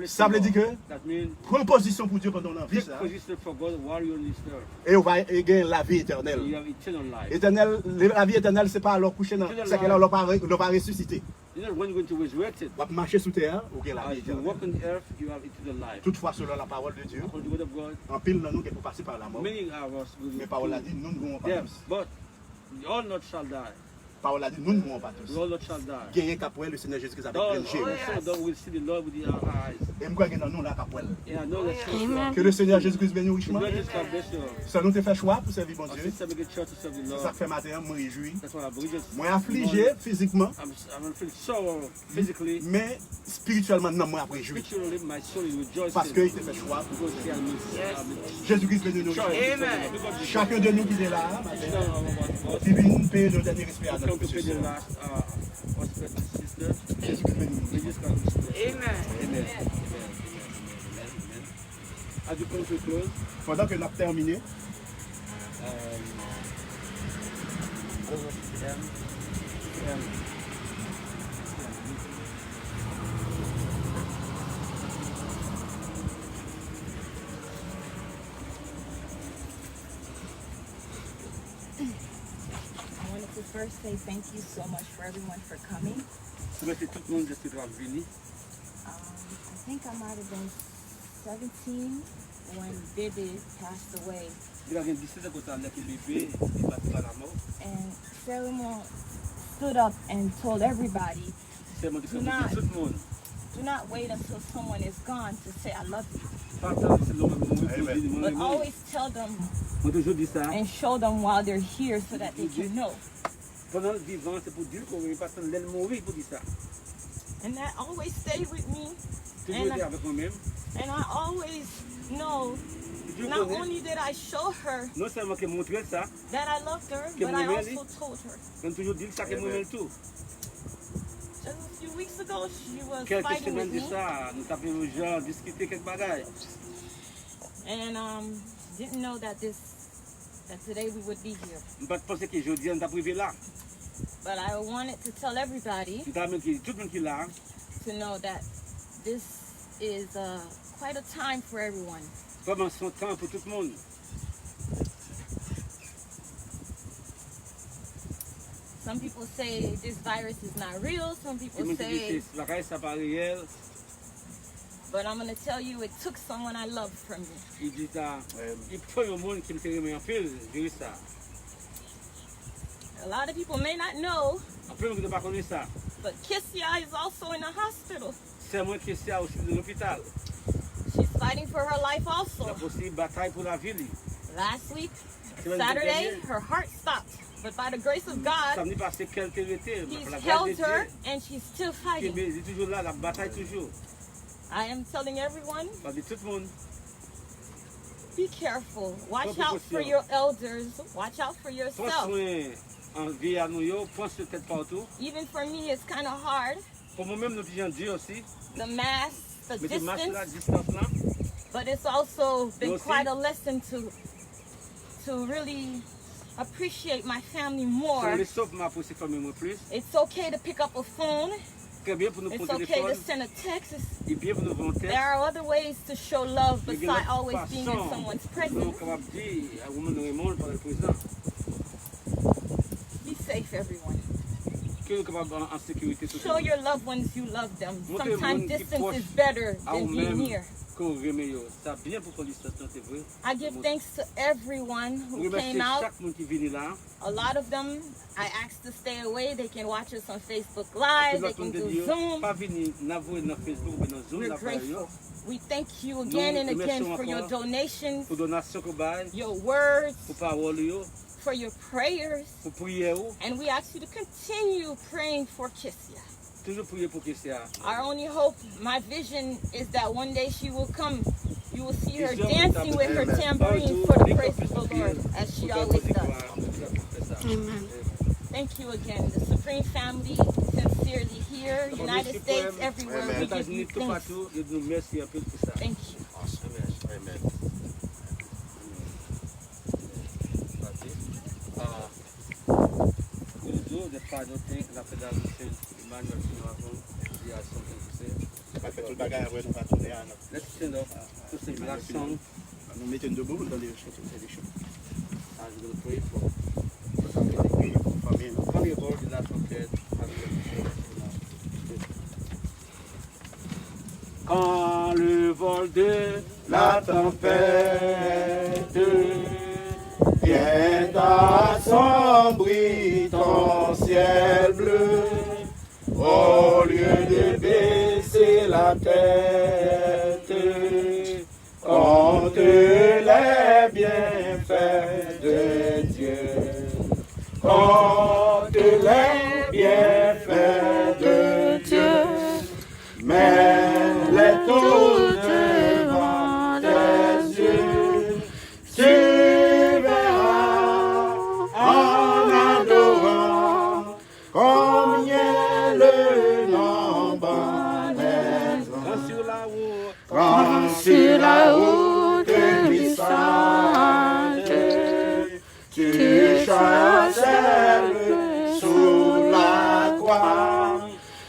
[SPEAKER 1] Ça veut dire que
[SPEAKER 2] That means
[SPEAKER 1] prends position pour Dieu pendant la vie.
[SPEAKER 2] take position for God while you're on this earth.
[SPEAKER 1] Et on va gagner la vie
[SPEAKER 2] You
[SPEAKER 1] éternelle.
[SPEAKER 2] have eternal life.
[SPEAKER 1] Éternelle, la vie éternelle, c'est pas alors coucher dans. C'est qu'elle ne va pas ressusciter.
[SPEAKER 2] You know when you're going to resurrect it,
[SPEAKER 1] On va marcher sous terre, ou gagner la
[SPEAKER 2] as
[SPEAKER 1] vie
[SPEAKER 2] you walk
[SPEAKER 1] éternelle.
[SPEAKER 2] on the earth, you have eternal life.
[SPEAKER 1] Toutefois, selon la parole de Dieu,
[SPEAKER 2] According to the word of God,
[SPEAKER 1] en pile dans nous qui pour passer par la mort.
[SPEAKER 2] many of us will
[SPEAKER 1] Mais parole a dit, nous ne mourrons pas
[SPEAKER 2] death,
[SPEAKER 1] tous.
[SPEAKER 2] but all not shall die.
[SPEAKER 1] Parole a dit, nous ne mourrons pas
[SPEAKER 2] We
[SPEAKER 1] tous.
[SPEAKER 2] all not shall die.
[SPEAKER 1] Gagner qu'après le Seigneur Jésus-Christ avec
[SPEAKER 2] All
[SPEAKER 1] plein de
[SPEAKER 2] some of them will see the Lord with our eyes.
[SPEAKER 1] Et moi, je dans nous là qu'après.
[SPEAKER 2] And I know that
[SPEAKER 3] Amen.
[SPEAKER 1] Que le Seigneur Jésus-Christ bénisse richement.
[SPEAKER 2] God just God bless you.
[SPEAKER 1] Ça nous te fait choix pour servir mon
[SPEAKER 2] Our
[SPEAKER 1] Dieu.
[SPEAKER 2] sister make a choice to serve the
[SPEAKER 1] C'est ça
[SPEAKER 2] Lord.
[SPEAKER 1] que fait matin, moi réjouis.
[SPEAKER 2] That's why I believe it.
[SPEAKER 1] Moi affligé physiquement,
[SPEAKER 2] I'm feeling sorrow physically.
[SPEAKER 1] mais spirituellement, non, moi réjouis.
[SPEAKER 2] Spiritually, my soul is rejoicing.
[SPEAKER 1] Parce qu'il te fait choix pour
[SPEAKER 2] Because he has made
[SPEAKER 1] Jésus-Christ bénisse nous.
[SPEAKER 2] Amen.
[SPEAKER 1] Chacun de nous qui est là,
[SPEAKER 2] Amen.
[SPEAKER 1] qui vient payer le dernier respect à notre
[SPEAKER 2] Come to pay the
[SPEAKER 1] Seigneur.
[SPEAKER 2] last respect to sister.
[SPEAKER 1] Jésus-Christ bénisse nous.
[SPEAKER 2] We just got to pray.
[SPEAKER 3] Amen.
[SPEAKER 2] Amen. As you come to a close,
[SPEAKER 1] Pendant que nous avons terminé,
[SPEAKER 7] I wanted to first say thank you so much for everyone for coming.
[SPEAKER 2] merci tout le monde de s'être venu.
[SPEAKER 7] I think I might have been 17 when Vivid passed away.
[SPEAKER 2] Il y a 17 ans qu'on t'a laissé bébé, il va faire la mort.
[SPEAKER 7] And Solomon stood up and told everybody,
[SPEAKER 2] C'est mon Dieu,
[SPEAKER 7] Do not.
[SPEAKER 2] tout le monde.
[SPEAKER 7] do not wait until someone is gone to say I love you,
[SPEAKER 2] Pas attendre, c'est l'homme
[SPEAKER 7] but always tell them
[SPEAKER 2] Moi toujours dis ça.
[SPEAKER 7] and show them while they're here so that they can know.
[SPEAKER 2] Pendant le vivant, c'est pour Dieu qu'on ne veut pas attendre l'aile mourir pour dire ça.
[SPEAKER 7] And that always stayed with me.
[SPEAKER 2] Toujours dire avec moi-même.
[SPEAKER 7] And I always know
[SPEAKER 2] toujours
[SPEAKER 7] not
[SPEAKER 2] connais.
[SPEAKER 7] only did I show her
[SPEAKER 2] Non seulement que montrer ça,
[SPEAKER 7] that I loved her,
[SPEAKER 2] Que
[SPEAKER 7] but I
[SPEAKER 2] vous
[SPEAKER 7] also told her.
[SPEAKER 2] comme toujours dire ça que moi-même tout.
[SPEAKER 7] Just a few weeks ago, she was
[SPEAKER 2] Quelques
[SPEAKER 7] fighting
[SPEAKER 2] semaines
[SPEAKER 7] with
[SPEAKER 2] de
[SPEAKER 7] me
[SPEAKER 2] ça, nous avons aux gens discuter quelques bagages.
[SPEAKER 7] and didn't know that today we would be here.
[SPEAKER 2] Je ne pas penser que jeudi on t'a privé là.
[SPEAKER 7] But I wanted to tell everybody
[SPEAKER 2] Tout le monde qui est là,
[SPEAKER 7] to know that this is quite a time for everyone.
[SPEAKER 2] vraiment son temps pour tout le monde.
[SPEAKER 7] Some people say this virus is not real. Some
[SPEAKER 2] Tout le
[SPEAKER 7] people
[SPEAKER 2] monde qui dit
[SPEAKER 7] say,
[SPEAKER 2] c'est bagages ça pas réel.
[SPEAKER 7] but I'm going to tell you, it took someone I loved from me.
[SPEAKER 2] Il dit ça, il faut un monde qui me fait remettre en pile, je dis ça.
[SPEAKER 7] A lot of people may not know,
[SPEAKER 2] En plus, je ne pas connaître ça.
[SPEAKER 7] but Kissia is also in a hospital.
[SPEAKER 2] C'est moi qui suis aussi de l'hôpital.
[SPEAKER 7] She's fighting for her life
[SPEAKER 2] La
[SPEAKER 7] also.
[SPEAKER 2] possible bataille pour la ville.
[SPEAKER 7] Last week,
[SPEAKER 2] Semaine
[SPEAKER 7] Saturday,
[SPEAKER 2] dernière,
[SPEAKER 7] her heart stopped. But by the grace of God,
[SPEAKER 2] samedi passé, quelle était,
[SPEAKER 7] He's
[SPEAKER 2] la grâce de
[SPEAKER 7] held her
[SPEAKER 2] Dieu,
[SPEAKER 7] and she's still
[SPEAKER 2] qui
[SPEAKER 7] fighting.
[SPEAKER 2] est toujours là, la bataille toujours.
[SPEAKER 7] I am telling everyone,
[SPEAKER 2] Parce que tout le monde,
[SPEAKER 7] be careful. Watch
[SPEAKER 2] Prends
[SPEAKER 7] out for
[SPEAKER 2] précaution.
[SPEAKER 7] your elders. Watch out for
[SPEAKER 2] prends
[SPEAKER 7] yourself.
[SPEAKER 2] soin en vie à nous, prends sur tête partout.
[SPEAKER 7] Even for me, it's kind of hard.
[SPEAKER 2] Pour moi-même, nous faisons Dieu aussi.
[SPEAKER 7] The mask, the
[SPEAKER 2] Mais tu marches là,
[SPEAKER 7] distance.
[SPEAKER 2] distance là.
[SPEAKER 7] But it's also been
[SPEAKER 2] You'll see.
[SPEAKER 7] quite a lesson to really appreciate my family
[SPEAKER 2] C'est
[SPEAKER 7] more.
[SPEAKER 2] le sauf ma pour famille moi plus.
[SPEAKER 7] It's okay to pick up a phone.
[SPEAKER 2] Très bien pour nous
[SPEAKER 7] It's
[SPEAKER 2] prendre
[SPEAKER 7] okay to
[SPEAKER 2] téléphone.
[SPEAKER 7] send a text.
[SPEAKER 2] Et bien pour nous vendre
[SPEAKER 7] There are other ways to show love
[SPEAKER 2] Mais
[SPEAKER 7] besides always being in someone's
[SPEAKER 2] nous sommes
[SPEAKER 7] presence.
[SPEAKER 2] capables de dire à woman dans le monde par le présent.
[SPEAKER 7] Be safe, everyone.
[SPEAKER 2] Que nous sommes capables en sécurité tout
[SPEAKER 7] Show your loved ones you love them.
[SPEAKER 2] Montrez
[SPEAKER 7] Sometimes
[SPEAKER 2] monde qui
[SPEAKER 7] distance
[SPEAKER 2] proche
[SPEAKER 7] is better
[SPEAKER 2] à
[SPEAKER 7] than being
[SPEAKER 2] vous-même
[SPEAKER 7] here.
[SPEAKER 2] qu'on remet. Ça bien pour qu'on distance, c'est vrai.
[SPEAKER 7] I give thanks to everyone
[SPEAKER 2] Nous
[SPEAKER 7] who
[SPEAKER 2] remercions
[SPEAKER 7] came out.
[SPEAKER 2] chaque monde qui vient là.
[SPEAKER 7] A lot of them, I asked to stay away. They can watch us on Facebook
[SPEAKER 2] Que
[SPEAKER 7] Live. They
[SPEAKER 2] l'autre
[SPEAKER 7] can
[SPEAKER 2] monde de
[SPEAKER 7] do
[SPEAKER 2] Dieu,
[SPEAKER 7] Zoom.
[SPEAKER 2] pas venir n'avouer dans Facebook ou dans Zoom
[SPEAKER 7] We're
[SPEAKER 2] là par
[SPEAKER 7] grateful.
[SPEAKER 2] ailleurs.
[SPEAKER 7] We thank you again and again
[SPEAKER 2] remercions
[SPEAKER 7] for your
[SPEAKER 2] encore
[SPEAKER 7] donations,
[SPEAKER 2] Pour donation qu'on baille,
[SPEAKER 7] your words,
[SPEAKER 2] pour parole yo,
[SPEAKER 7] for your prayers.
[SPEAKER 2] pour prier ou,
[SPEAKER 7] And we ask you to continue praying for Kissia.
[SPEAKER 2] toujours prier pour que ça.
[SPEAKER 7] Our only hope, my vision is that one day she will come. You will see her
[SPEAKER 2] Vision,
[SPEAKER 7] dancing with her
[SPEAKER 4] Amen.
[SPEAKER 7] tambourine for the praise of the Lord, as she always does.
[SPEAKER 3] Amen.
[SPEAKER 7] Thank you again, the Supreme Family, sincerely here, United States, everywhere. We give you
[SPEAKER 2] États-Unis tout
[SPEAKER 7] thanks.
[SPEAKER 2] partout, et nous merci un peu pour ça.
[SPEAKER 7] Thank you.
[SPEAKER 4] Amen.
[SPEAKER 2] Toujours des pas de things la fédération Emmanuel Sinawakon, il y a something to say.
[SPEAKER 1] Pas fait tout le bagage, ouais, nous va tourner à notre.
[SPEAKER 2] Let's stand up to sing that song.
[SPEAKER 1] Nous mettons debout dans les chansons.
[SPEAKER 2] I'm going to pray for
[SPEAKER 1] Famille, non?
[SPEAKER 2] family of all the national kids. Quand le vol de
[SPEAKER 1] La tempête vient assombrir ton ciel bleu, au lieu de baisser la tête, compte les bienfaits de Dieu, compte les bienfaits de Dieu, mets-les tous devant tes yeux, tu verras en adorant combien le nombre des
[SPEAKER 2] Quand sur la route,
[SPEAKER 1] quand sur la route glissante, tu chancelles sous la croix,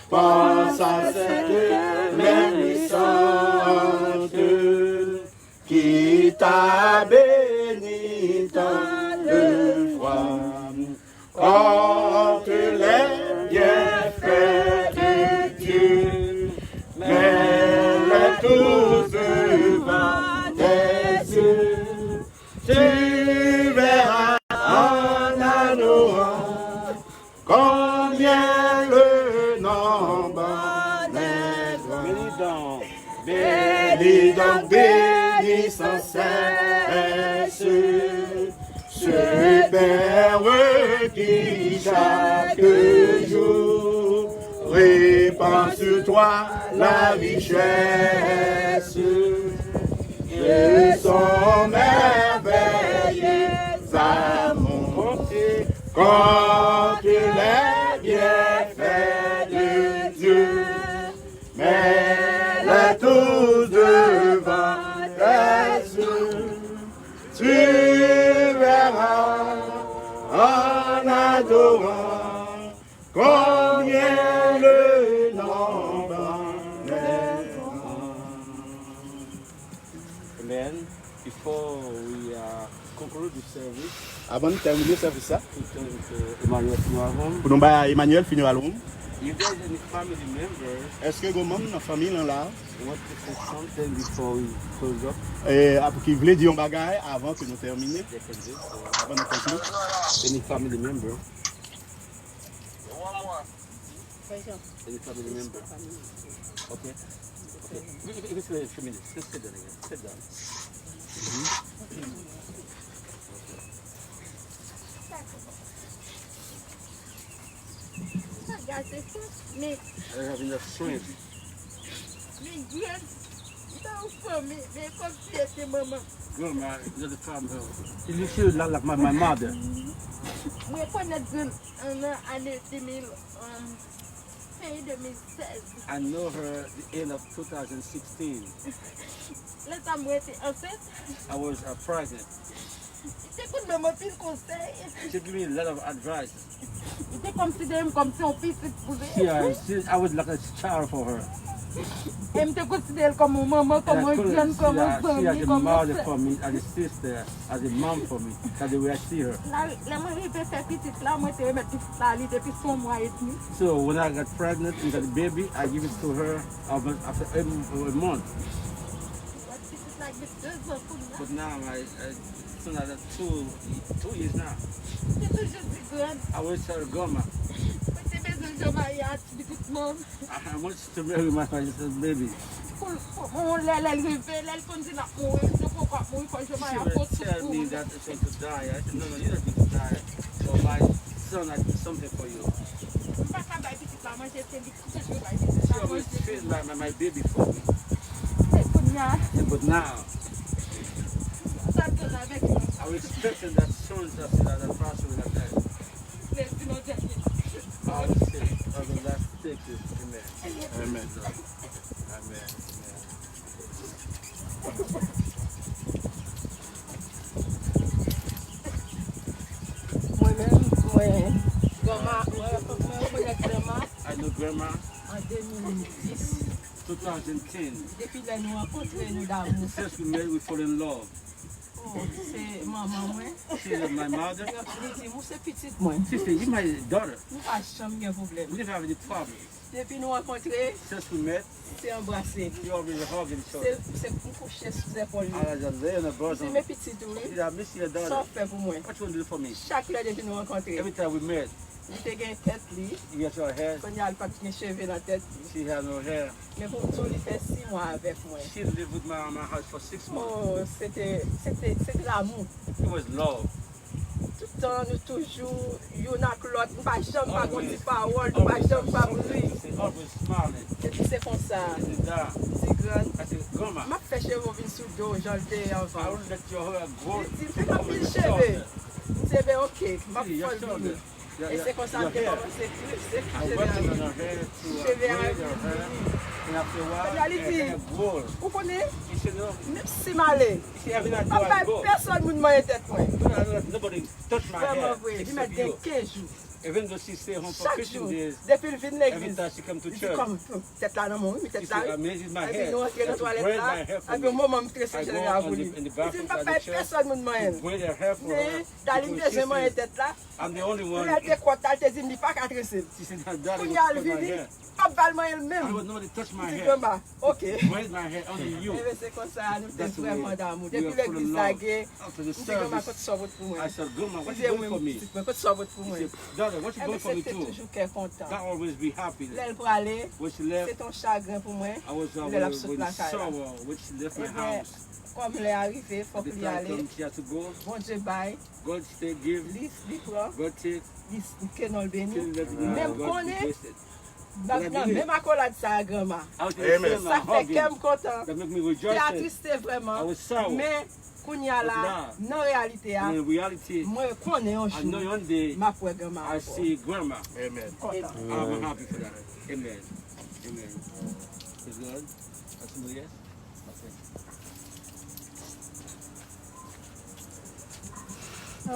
[SPEAKER 1] pense à cette main puissante qui t'a béni dans le froid. Compte les bienfaits de Dieu, mets-les tous devant tes yeux, tu verras en adorant combien le nombre des grands. Bénis donc, bénis sans cesse ce Père qui chaque jour répand sur toi la richesse de et son merveilleux amour, compter les bienfaits de Dieu, mets-les tous devant tes yeux, tu verras en adorant combien le nombre en est grand.
[SPEAKER 2] Amen. Before we conclude the service,
[SPEAKER 1] Avant de terminer le service,
[SPEAKER 2] we turn to Emmanuel Funeral Home.
[SPEAKER 1] pour nous faire Emmanuel Funeral Home,
[SPEAKER 2] If there's any family members
[SPEAKER 1] est-ce que vous avez dans la famille là,
[SPEAKER 2] who want to say something before we close up,
[SPEAKER 1] qui voulait dire un bagage avant que nous terminions,
[SPEAKER 2] they can do so.
[SPEAKER 1] avant de conclure?
[SPEAKER 2] Any family member? Any family member? Okay. Just wait a few minutes. Just sit down again. Sit down.
[SPEAKER 7] Mais
[SPEAKER 2] I have enough strength. Grandma, you're the problem. You should look like my mother.
[SPEAKER 8] Moi, connais un an, année 2000, fin 2016.
[SPEAKER 2] I know her at the end of 2016.
[SPEAKER 8] Là, ça m'a été enceinte.
[SPEAKER 2] I was pregnant.
[SPEAKER 8] C'est pour me montrer le conseil.
[SPEAKER 2] She gave me a lot of advice.
[SPEAKER 8] C'était considéré comme si on puisse épouser.
[SPEAKER 2] I was like a child for her.
[SPEAKER 8] Elle me considère comme une maman, comme
[SPEAKER 2] And I
[SPEAKER 8] une
[SPEAKER 2] couldn't
[SPEAKER 8] jeune,
[SPEAKER 2] see
[SPEAKER 8] comme
[SPEAKER 2] her.
[SPEAKER 8] une
[SPEAKER 2] She as
[SPEAKER 8] famille,
[SPEAKER 2] a
[SPEAKER 8] comme
[SPEAKER 2] mother
[SPEAKER 8] une
[SPEAKER 2] for me, as a sister, as a mom for me. That's the way I see her.
[SPEAKER 8] La mari peut faire petite là, moi, je vais mettre petite là, depuis son mois et demi.
[SPEAKER 2] So when I got pregnant and got the baby, I give it to her after a month.
[SPEAKER 8] Petite là, j'ai 2 ans pour moi.
[SPEAKER 2] But now, soon after 2 years now,
[SPEAKER 8] C'est toujours si grande.
[SPEAKER 2] I always tell her, Grandma,
[SPEAKER 8] C'est besoin de mariage, de tout le monde.
[SPEAKER 2] I want you to marry my baby.
[SPEAKER 8] Pour elle continue à mourir. Je ne peux pas mourir quand je
[SPEAKER 2] She
[SPEAKER 8] marie à
[SPEAKER 2] would
[SPEAKER 8] cause
[SPEAKER 2] tell
[SPEAKER 8] de
[SPEAKER 2] me
[SPEAKER 8] tout.
[SPEAKER 2] that it's going to die. I said, no, you're not going to die. So my son, I did something for you.
[SPEAKER 8] Pas qu'à bailler petite là, moi j'ai fait des coups de cheveux.
[SPEAKER 2] She always feed my baby for me.
[SPEAKER 8] C'est pour moi.
[SPEAKER 2] But now,
[SPEAKER 8] Ça donne avec moi.
[SPEAKER 2] I was expecting that soon that pastor will have died.
[SPEAKER 8] C'est notre dernier.
[SPEAKER 2] I was sick. I was the last 6 years. Amen.
[SPEAKER 1] Amen.
[SPEAKER 2] Amen.
[SPEAKER 8] Moi-même, moi, connais Grandma
[SPEAKER 2] I know Grandma,
[SPEAKER 8] en 2010.
[SPEAKER 2] 2010.
[SPEAKER 8] Depuis que nous rencontrons nous d'amour.
[SPEAKER 2] Since we met, we fall in love.
[SPEAKER 8] C'est maman moi.
[SPEAKER 2] She's my mother.
[SPEAKER 8] C'est petite moi.
[SPEAKER 2] Sister, you're my daughter.
[SPEAKER 8] Nous pas jamais de problème.
[SPEAKER 2] We never have any problem.
[SPEAKER 8] Depuis nous rencontrons,
[SPEAKER 2] Since we met,
[SPEAKER 8] c'est embrasser.
[SPEAKER 2] we always hugging each other.
[SPEAKER 8] C'est pour coucher sous les épaules.
[SPEAKER 2] I was there in a
[SPEAKER 8] C'est
[SPEAKER 2] bosom.
[SPEAKER 8] mes petites
[SPEAKER 2] She
[SPEAKER 8] oui.
[SPEAKER 2] said, I miss your
[SPEAKER 8] Sans
[SPEAKER 2] daughter.
[SPEAKER 8] fait pour moi.
[SPEAKER 2] What you want to do for me?
[SPEAKER 8] Chaque fois depuis nous rencontrer,
[SPEAKER 2] Every time we met,
[SPEAKER 8] il te gagne tête lui.
[SPEAKER 2] you get your hair.
[SPEAKER 8] Quand il y a pas de cheveux dans la tête.
[SPEAKER 2] She had no hair.
[SPEAKER 8] Mais pour tout, il fait 6 mois avec moi.
[SPEAKER 2] She lived with my house for 6 months.
[SPEAKER 8] Oh, c'était l'amour.
[SPEAKER 2] It was love.
[SPEAKER 8] Tout le temps, nous toujours, y'en a que l'autre, nous pas jamais pas qu'on dit parole, nous pas jamais pas bruit.
[SPEAKER 2] She's always smiling.
[SPEAKER 8] Et puis c'est comme ça,
[SPEAKER 2] She said, Dad.
[SPEAKER 8] c'est grand.
[SPEAKER 2] I said, Grandma,
[SPEAKER 8] Ma fait cheveux venir sur le dos, j'en ai
[SPEAKER 2] I
[SPEAKER 8] avant.
[SPEAKER 2] will let your hair grow.
[SPEAKER 8] Il fait comme une cheveux. C'est bien ok, ma
[SPEAKER 2] See, your
[SPEAKER 8] folle
[SPEAKER 2] shoulder.
[SPEAKER 8] venir. Et c'est comme ça
[SPEAKER 2] Your
[SPEAKER 8] que
[SPEAKER 2] hair.
[SPEAKER 8] c'est
[SPEAKER 2] I
[SPEAKER 8] cheveux
[SPEAKER 2] worked on
[SPEAKER 8] à
[SPEAKER 2] her hair to
[SPEAKER 8] Cheveux
[SPEAKER 2] braid
[SPEAKER 8] à
[SPEAKER 2] her hair. And after a while,
[SPEAKER 8] Reality.
[SPEAKER 2] her hair grew.
[SPEAKER 8] Vous connaissez,
[SPEAKER 2] She said, no.
[SPEAKER 8] même si malé,
[SPEAKER 2] She every night
[SPEAKER 8] papa,
[SPEAKER 2] I go.
[SPEAKER 8] personne ne me demande tête moi.
[SPEAKER 2] Nobody touched my hair
[SPEAKER 8] Vraiment vrai, il m'a
[SPEAKER 2] except
[SPEAKER 8] dit
[SPEAKER 2] you.
[SPEAKER 8] 15 jours.
[SPEAKER 2] Even though she stay home for
[SPEAKER 8] Chaque
[SPEAKER 2] 15
[SPEAKER 8] jour,
[SPEAKER 2] days,
[SPEAKER 8] depuis le fin de
[SPEAKER 2] every
[SPEAKER 8] l'église.
[SPEAKER 2] time she come to
[SPEAKER 8] Il dit
[SPEAKER 2] church,
[SPEAKER 8] comme, tête là dans mon, mais
[SPEAKER 2] she
[SPEAKER 8] tête
[SPEAKER 2] said,
[SPEAKER 8] là.
[SPEAKER 2] amazes my
[SPEAKER 8] Et puis
[SPEAKER 2] hair.
[SPEAKER 8] nous rentrons dans la
[SPEAKER 2] To
[SPEAKER 8] toilette
[SPEAKER 2] braid
[SPEAKER 8] là,
[SPEAKER 2] my hair for
[SPEAKER 8] et puis au
[SPEAKER 2] me.
[SPEAKER 8] moment où je suis
[SPEAKER 2] I go
[SPEAKER 8] à
[SPEAKER 2] on
[SPEAKER 8] voulu.
[SPEAKER 2] in the
[SPEAKER 8] Il dit,
[SPEAKER 2] bathroom
[SPEAKER 8] papa,
[SPEAKER 2] by the church,
[SPEAKER 8] personne ne me demande.
[SPEAKER 2] braid her hair for her.
[SPEAKER 8] Mais dans
[SPEAKER 2] Because
[SPEAKER 8] l'une
[SPEAKER 2] she
[SPEAKER 8] des mois,
[SPEAKER 2] said,
[SPEAKER 8] tête là,
[SPEAKER 2] I'm the only one.
[SPEAKER 8] elle était contente, elle te dit, il pas qu'à tresser.
[SPEAKER 2] She said, her daddy
[SPEAKER 8] Il
[SPEAKER 2] would
[SPEAKER 8] y a le
[SPEAKER 2] touch my
[SPEAKER 8] vide,
[SPEAKER 2] hair.
[SPEAKER 8] pas balle moi
[SPEAKER 2] I
[SPEAKER 8] elle-même.
[SPEAKER 2] would nobody touch my
[SPEAKER 8] Il dit,
[SPEAKER 2] hair.
[SPEAKER 8] Grandma, ok.
[SPEAKER 2] Braid my hair, only you.
[SPEAKER 8] Eh bien, c'est comme ça, nous
[SPEAKER 2] That's
[SPEAKER 8] sommes
[SPEAKER 2] the
[SPEAKER 8] vraiment
[SPEAKER 2] way
[SPEAKER 8] d'amour.
[SPEAKER 2] we
[SPEAKER 8] Depuis
[SPEAKER 2] are full of
[SPEAKER 8] l'église
[SPEAKER 2] love.
[SPEAKER 8] laguée,
[SPEAKER 2] After the
[SPEAKER 8] il dit, Grandma, quand tu
[SPEAKER 2] service,
[SPEAKER 8] sors votre pour moi.
[SPEAKER 2] I said, Grandma, what
[SPEAKER 8] Il
[SPEAKER 2] you
[SPEAKER 8] dit,
[SPEAKER 2] doing for me?
[SPEAKER 8] quand tu sors votre pour moi.
[SPEAKER 2] She said, daughter, what you
[SPEAKER 8] Eh
[SPEAKER 2] doing
[SPEAKER 8] bien,
[SPEAKER 2] for me
[SPEAKER 8] c'était
[SPEAKER 2] too?
[SPEAKER 8] toujours qu'elle est content.
[SPEAKER 2] God always be happy.
[SPEAKER 8] L'aile pour aller,
[SPEAKER 2] When she left,
[SPEAKER 8] c'est ton chagrin pour moi.
[SPEAKER 2] I was
[SPEAKER 8] Il est là sur
[SPEAKER 2] with
[SPEAKER 8] la caille.
[SPEAKER 2] sorrow when she left my
[SPEAKER 8] Eh bien,
[SPEAKER 2] house.
[SPEAKER 8] comme elle est arrivée, il faut
[SPEAKER 2] At the
[SPEAKER 8] qu'il y
[SPEAKER 2] time
[SPEAKER 8] aille.
[SPEAKER 2] come, she had to go.
[SPEAKER 8] Bon Dieu, bye.
[SPEAKER 2] God stay, give.
[SPEAKER 8] Lui prend,
[SPEAKER 2] God take.
[SPEAKER 8] lui que nous le bénit.
[SPEAKER 2] Till let
[SPEAKER 8] Même
[SPEAKER 2] God
[SPEAKER 8] qu'on
[SPEAKER 2] be
[SPEAKER 8] est,
[SPEAKER 2] blessed.
[SPEAKER 8] Même accolade ça, grand-mère.
[SPEAKER 2] Amen.
[SPEAKER 8] Ça fait qu'elle content.
[SPEAKER 2] That make me
[SPEAKER 8] C'est
[SPEAKER 2] rejoicing.
[SPEAKER 8] attristé vraiment.
[SPEAKER 2] I was sour.
[SPEAKER 8] Mais, qu'on y a là, dans la réalité,
[SPEAKER 2] And in reality,
[SPEAKER 8] moi, je connais un
[SPEAKER 2] I know
[SPEAKER 8] jour,
[SPEAKER 2] one day
[SPEAKER 8] ma foi, grand-mère.
[SPEAKER 2] I see grandma.
[SPEAKER 1] Amen.
[SPEAKER 8] Content.
[SPEAKER 2] I'm happy for that. Amen. Amen. It's good. That's somebody else? Okay.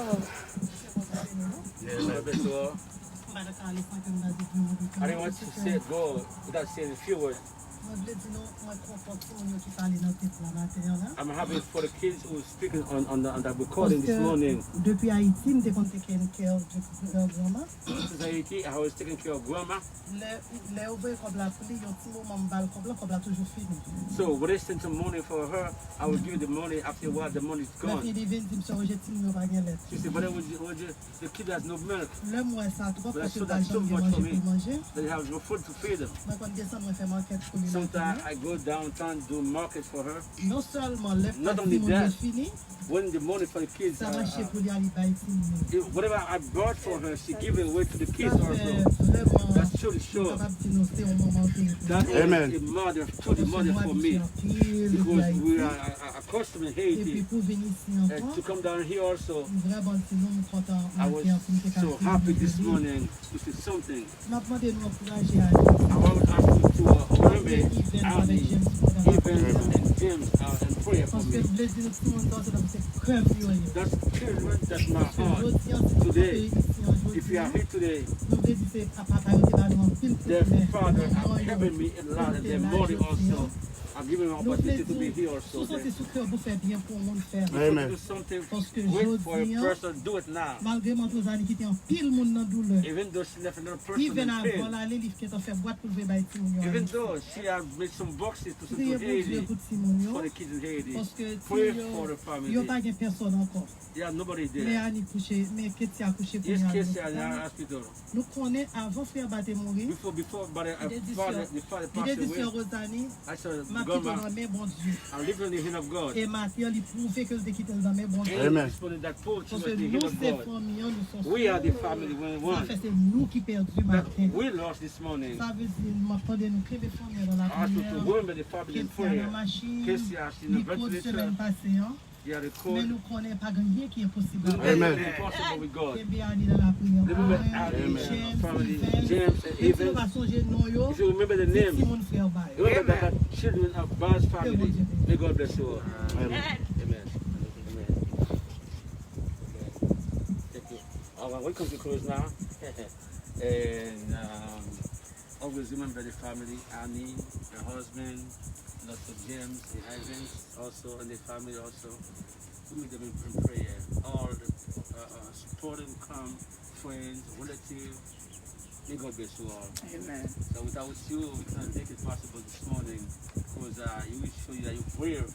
[SPEAKER 2] I didn't want to say it go without saying a few words. I'm happy for the kids who are speaking on that recording this morning.
[SPEAKER 9] Depuis Haïti, je suis taking care of grandma.
[SPEAKER 2] Since Haiti, I was taking care of grandma. So when they sent some money for her, I would give the money. After a while, the money is gone. She said, but the kid has no milk. But I saw that so much for me. They have no food to feed them. Sometimes I go downtown do market for her. Not only that, when the money for the kids, whatever I brought for her, she give it away to the kids also. That's truly sure. That
[SPEAKER 1] Amen.
[SPEAKER 2] is a mother, truly mother for me. Because we are accustomed in Haiti to come down here also. I was so happy this morning to see something. I want to ask you to remember Annie, Evans, and James and pray for me. That's children, that's my heart. Today, if you are here today, their father have given me a lot and their mother also. I've given me an opportunity to be here also.
[SPEAKER 1] Amen.
[SPEAKER 2] Do something great for a person, do it now. Even though she left another person in pain, even though she has made some boxes to send to Haiti for the kids in Haiti, pray for the family. Yeah, nobody there. Yes, Casey in the hospital. Before the father passed away, I said, Grandma, I'm living in the hand of God.
[SPEAKER 1] Amen.
[SPEAKER 2] Responding that poor she was the hand of God. We are the family when we won. That we lost this morning. I asked you to remember the family in prayer. Casey asked in the ventilator. Yeah, the code.
[SPEAKER 1] Amen.
[SPEAKER 2] Impossible with God. Remember Ali, family, James, and even. If you remember the name, remember that children of God's family. May God bless you all.
[SPEAKER 1] Amen.
[SPEAKER 2] Amen. Amen. Thank you. We come to close now. And always remember the family, Annie, her husband, Dr. James, the Evans, also, and the family also. We meet them in prayer. All the supporting come, friends, relatives. May God bless you all.
[SPEAKER 8] Amen.
[SPEAKER 2] So without you, we can't make it possible this morning because you will show you that you're brave.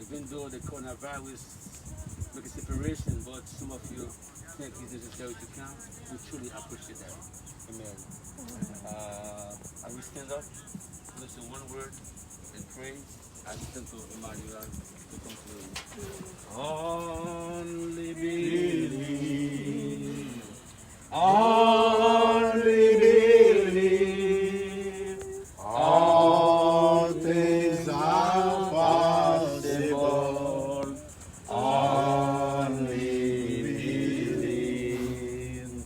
[SPEAKER 2] Even though the coronavirus make a separation, but some of you think it's necessary to come, we truly appreciate that. Amen. I will stand up, listen one word, and pray. I listen to Emmanuel to conclude. Only believe.
[SPEAKER 1] Only believe. All things are possible. Only believe.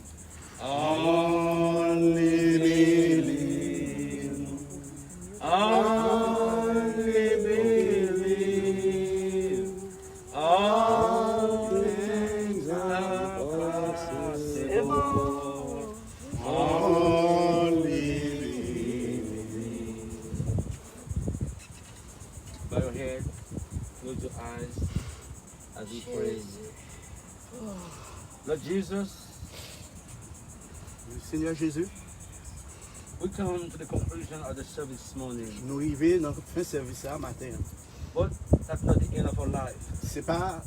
[SPEAKER 1] Only believe. Only believe. All things are possible. Only believe.
[SPEAKER 2] Bow your head, close your eyes as we pray. Lord Jesus,
[SPEAKER 1] Seigneur Jésus,
[SPEAKER 2] we come to the conclusion of the service this morning.
[SPEAKER 1] nous arrivons dans fin service à matin.
[SPEAKER 2] But that's not the end of our life.
[SPEAKER 1] C'est pas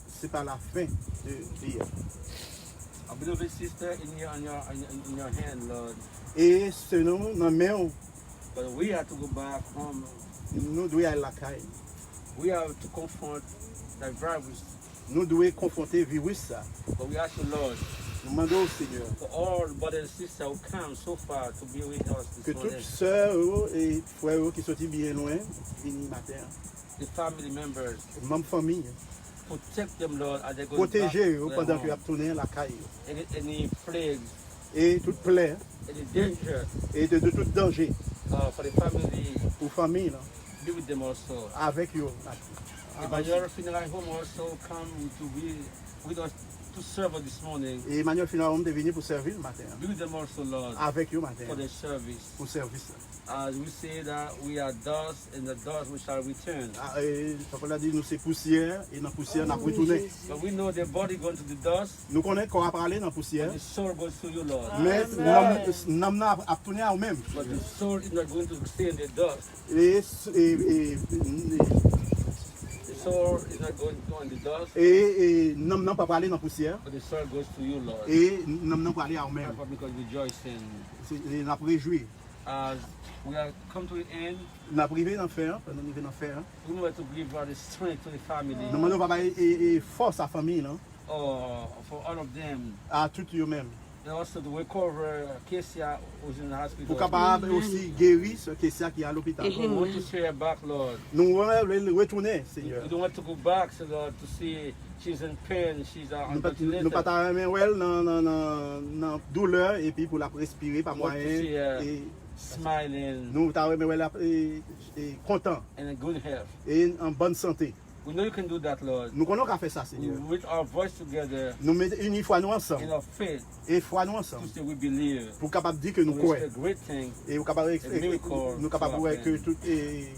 [SPEAKER 1] la fin de dire.
[SPEAKER 2] Our beloved sister in your hand, Lord.
[SPEAKER 1] Et selon nos mains,
[SPEAKER 2] But we have to go back home.
[SPEAKER 1] nous devons aller à la caille.
[SPEAKER 2] We have to confront the virus.
[SPEAKER 1] Nous devons confronter le virus ça.
[SPEAKER 2] But we ask you, Lord,
[SPEAKER 1] Nous demandons au Seigneur
[SPEAKER 2] for all brothers and sisters who come so far to be with us
[SPEAKER 1] que
[SPEAKER 2] this morning.
[SPEAKER 1] toutes sœurs et frères qui sont bien loin viennent matin.
[SPEAKER 2] The family members,
[SPEAKER 1] Même famille,
[SPEAKER 2] protect them, Lord, as they go
[SPEAKER 1] protéger
[SPEAKER 2] back to their
[SPEAKER 1] pendant
[SPEAKER 2] home.
[SPEAKER 1] qu'ils ont tourné la caille.
[SPEAKER 2] Any plagues,
[SPEAKER 1] Et toute plaie
[SPEAKER 2] any danger
[SPEAKER 1] et de tout danger
[SPEAKER 2] for the family,
[SPEAKER 1] pour famille, là,
[SPEAKER 2] be with them also.
[SPEAKER 1] avec eux.
[SPEAKER 2] Emmanuel Funeral Home also come to be with us to serve us this morning.
[SPEAKER 1] Et Emmanuel Funeral Home est venu pour servir le matin.
[SPEAKER 2] Be with them also, Lord,
[SPEAKER 1] Avec eux matin.
[SPEAKER 2] for their service.
[SPEAKER 1] Pour service.
[SPEAKER 2] As we say that we are dust, and the dust we shall return.
[SPEAKER 1] On a dit nous c'est poussière et dans la poussière on a retourné.
[SPEAKER 2] But we know the body going to the dust,
[SPEAKER 1] Nous connaissons qu'on a parlé dans la poussière,
[SPEAKER 2] the soul goes to you, Lord.
[SPEAKER 1] mais nous avons tourné à nous-mêmes.
[SPEAKER 2] But the soul is not going to stay in the dust. The soul is not going to go in the dust,
[SPEAKER 1] Et nous n'avons pas parlé dans la poussière
[SPEAKER 2] but the soul goes to you, Lord.
[SPEAKER 1] et nous n'avons pas parlé à nous-mêmes.
[SPEAKER 2] Therefore, because rejoicing.
[SPEAKER 1] Nous avons réjoui.
[SPEAKER 2] As we have come to the end,
[SPEAKER 1] Nous avons privé d'enfer, pendant nous venons faire.
[SPEAKER 2] we know to give the strength to the family.
[SPEAKER 1] Nous demandons pas force à la famille, là,
[SPEAKER 2] For all of them.
[SPEAKER 1] à tout eux-mêmes.
[SPEAKER 2] And also to recover Kesia who's in the hospital.
[SPEAKER 1] Pour capable aussi guérir ce qui est à l'hôpital.
[SPEAKER 2] We want to see her back, Lord.
[SPEAKER 1] Nous voulons retourner, Seigneur.
[SPEAKER 2] We don't want to go back, so Lord, to see she's in pain, she's on ventilator.
[SPEAKER 1] Nous pas dans douleur et puis pour la respirer par
[SPEAKER 2] We want to see
[SPEAKER 1] moyen
[SPEAKER 2] her
[SPEAKER 1] et
[SPEAKER 2] smiling
[SPEAKER 1] nous content
[SPEAKER 2] and in good health.
[SPEAKER 1] et en bonne santé.
[SPEAKER 2] We know you can do that, Lord.
[SPEAKER 1] Nous connaissons qu'à faire ça,
[SPEAKER 2] We
[SPEAKER 1] Seigneur.
[SPEAKER 2] with our voice together
[SPEAKER 1] Nous mettons une fois nous ensemble
[SPEAKER 2] in our faith
[SPEAKER 1] et foi nous
[SPEAKER 2] to
[SPEAKER 1] ensemble
[SPEAKER 2] say we believe.
[SPEAKER 1] pour capable dire que nous
[SPEAKER 2] We
[SPEAKER 1] croyons
[SPEAKER 2] expect great things.
[SPEAKER 1] et nous capable nous capable voir que tout est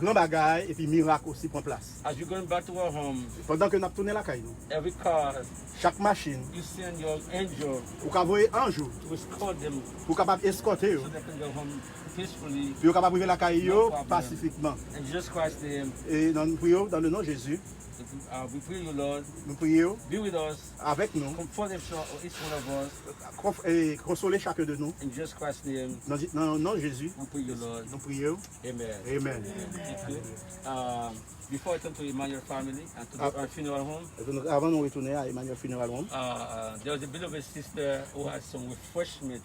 [SPEAKER 1] grand bagaille et puis miracle aussi prend place.
[SPEAKER 2] As you're going back to our home,
[SPEAKER 1] Pendant que nous avons tourné la caille,
[SPEAKER 2] every car,
[SPEAKER 1] chaque machine,
[SPEAKER 2] you send your angel
[SPEAKER 1] pour capable un jour,
[SPEAKER 2] to escort them
[SPEAKER 1] pour capable escorter,
[SPEAKER 2] so they can go home peacefully.
[SPEAKER 1] puis capable arriver la caille
[SPEAKER 2] No problem.
[SPEAKER 1] pacifiquement.
[SPEAKER 2] In Jesus Christ's name,
[SPEAKER 1] Et nous prions dans le nom de Jésus,
[SPEAKER 2] we pray you, Lord,
[SPEAKER 1] nous prions
[SPEAKER 2] be with us,
[SPEAKER 1] avec nous
[SPEAKER 2] comfort each one of us.
[SPEAKER 1] et consoler chacun de nous.
[SPEAKER 2] In Jesus Christ's name,
[SPEAKER 1] Dans le nom de Jésus,
[SPEAKER 2] we pray you, Lord.
[SPEAKER 1] nous prions.
[SPEAKER 2] Amen.
[SPEAKER 1] Amen.
[SPEAKER 2] Thank you. Before I turn to Emmanuel family and to our funeral home,
[SPEAKER 1] Avant de retourner à Emmanuel Funeral Home,
[SPEAKER 2] there was a bit of a sister who had some refreshment.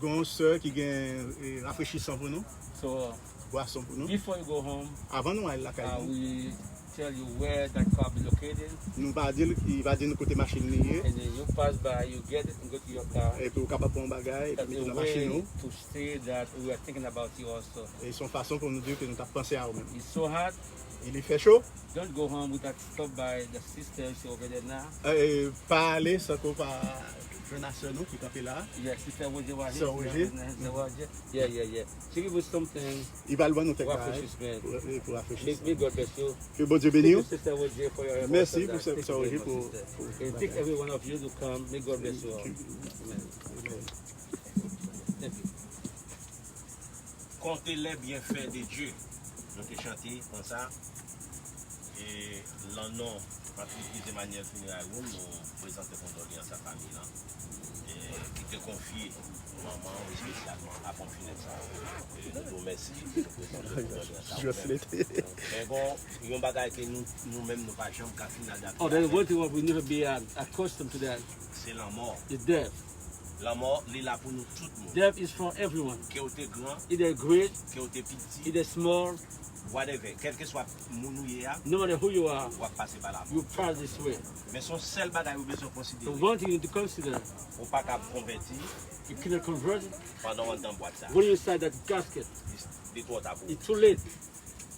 [SPEAKER 1] il y a une soeur qui a rafraîchissant pour nous,
[SPEAKER 2] So
[SPEAKER 1] boisson pour nous.
[SPEAKER 2] before you go home,
[SPEAKER 1] Avant nous aller la caille,
[SPEAKER 2] we tell you where that car be located,
[SPEAKER 1] il va dire nous côté machine liée
[SPEAKER 2] and then you pass by, you get it and go to your car.
[SPEAKER 1] et puis capable prendre bagage et
[SPEAKER 2] That's
[SPEAKER 1] puis mettre
[SPEAKER 2] a
[SPEAKER 1] dans la machine
[SPEAKER 2] way
[SPEAKER 1] nous.
[SPEAKER 2] to say that we are thinking about you also.
[SPEAKER 1] Et son façon pour nous dire que nous avons pensé à nous-mêmes.
[SPEAKER 2] It's so hot.
[SPEAKER 1] Il fait chaud,
[SPEAKER 2] Don't go home without stop by the sister she's over there now.
[SPEAKER 1] pas aller sans qu'on pas jeune à nous qui est là.
[SPEAKER 2] Yeah, sister was there.
[SPEAKER 1] Sister Roger.
[SPEAKER 2] Yeah. She give us something.
[SPEAKER 1] Il va le voir nous faire
[SPEAKER 2] What
[SPEAKER 1] bagage
[SPEAKER 2] refreshment.
[SPEAKER 1] pour rafraîchir.
[SPEAKER 2] May God bless you.
[SPEAKER 1] Que bon Dieu
[SPEAKER 2] Thank
[SPEAKER 1] bénisse.
[SPEAKER 2] you, Sister Roger, for your
[SPEAKER 1] Merci
[SPEAKER 2] efforts.
[SPEAKER 1] pour ce
[SPEAKER 2] Thank you
[SPEAKER 1] Roger
[SPEAKER 2] very much,
[SPEAKER 1] pour
[SPEAKER 2] sister. And take every one of you to come. May God bless you all. Amen. Thank you.
[SPEAKER 4] Comptez les bienfaits de Dieu. Nous te chanté comme ça. Et le nom, Patrice Emmanuel Funeral Home, nous présentons condoléances à sa famille là. Et qui te confie maman spécialement à ton funéraire. Nous remercions.
[SPEAKER 1] Je suis
[SPEAKER 4] Mais bon, il y a un bagage que nous-mêmes nous pas jamais qu'à finir.
[SPEAKER 2] Oh, there's one thing we never be accustomed to that.
[SPEAKER 4] C'est la mort.
[SPEAKER 2] It's death.
[SPEAKER 4] La mort, il est là pour nous tout le monde.
[SPEAKER 2] Death is for everyone.
[SPEAKER 4] Qui a été grand,
[SPEAKER 2] Either great,
[SPEAKER 4] qui a été petit,
[SPEAKER 2] either small,
[SPEAKER 4] whatever. Quel que soit mon
[SPEAKER 2] no matter who you are,
[SPEAKER 4] on va passer par là.
[SPEAKER 2] you pass this way.
[SPEAKER 4] Mais son seul bagage vous besoin
[SPEAKER 2] The
[SPEAKER 4] considérer.
[SPEAKER 2] one thing you need to consider,
[SPEAKER 4] On pas qu'à convertir
[SPEAKER 2] you cannot convert it.
[SPEAKER 4] pendant un temps boîte ça.
[SPEAKER 2] When you inside that casket,
[SPEAKER 4] Des trois tabous.
[SPEAKER 2] it's too late.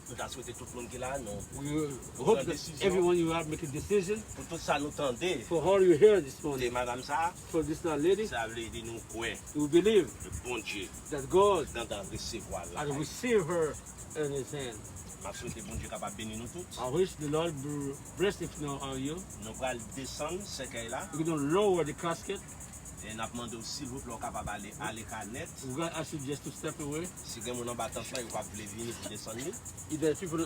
[SPEAKER 4] Nous avons souhaité tout le monde qui est là, non.
[SPEAKER 2] We hope that everyone you have make a decision.
[SPEAKER 4] Pour tout ça, nous tendez.
[SPEAKER 2] For all you hear this
[SPEAKER 4] Et
[SPEAKER 2] morning,
[SPEAKER 4] madame ça,
[SPEAKER 2] for this lady,
[SPEAKER 4] ça veut dire nous croire
[SPEAKER 2] we believe
[SPEAKER 4] le bon Dieu
[SPEAKER 2] that God
[SPEAKER 4] dans de recevoir là.
[SPEAKER 2] has received her in His hand.
[SPEAKER 4] Je souhaite le bon Dieu capable de bénir nous tous.
[SPEAKER 2] I wish the Lord will bless it now on you.
[SPEAKER 4] Nous allons descendre ce qu'elle là.
[SPEAKER 2] We're going to lower the casket.
[SPEAKER 4] Et nous demandons s'il vous plaît capable d'aller à l'écart net.
[SPEAKER 2] We're going to ask you just to step away.
[SPEAKER 4] Si vous avez un battement, vous pouvez venir pour descendre.
[SPEAKER 2] If there are people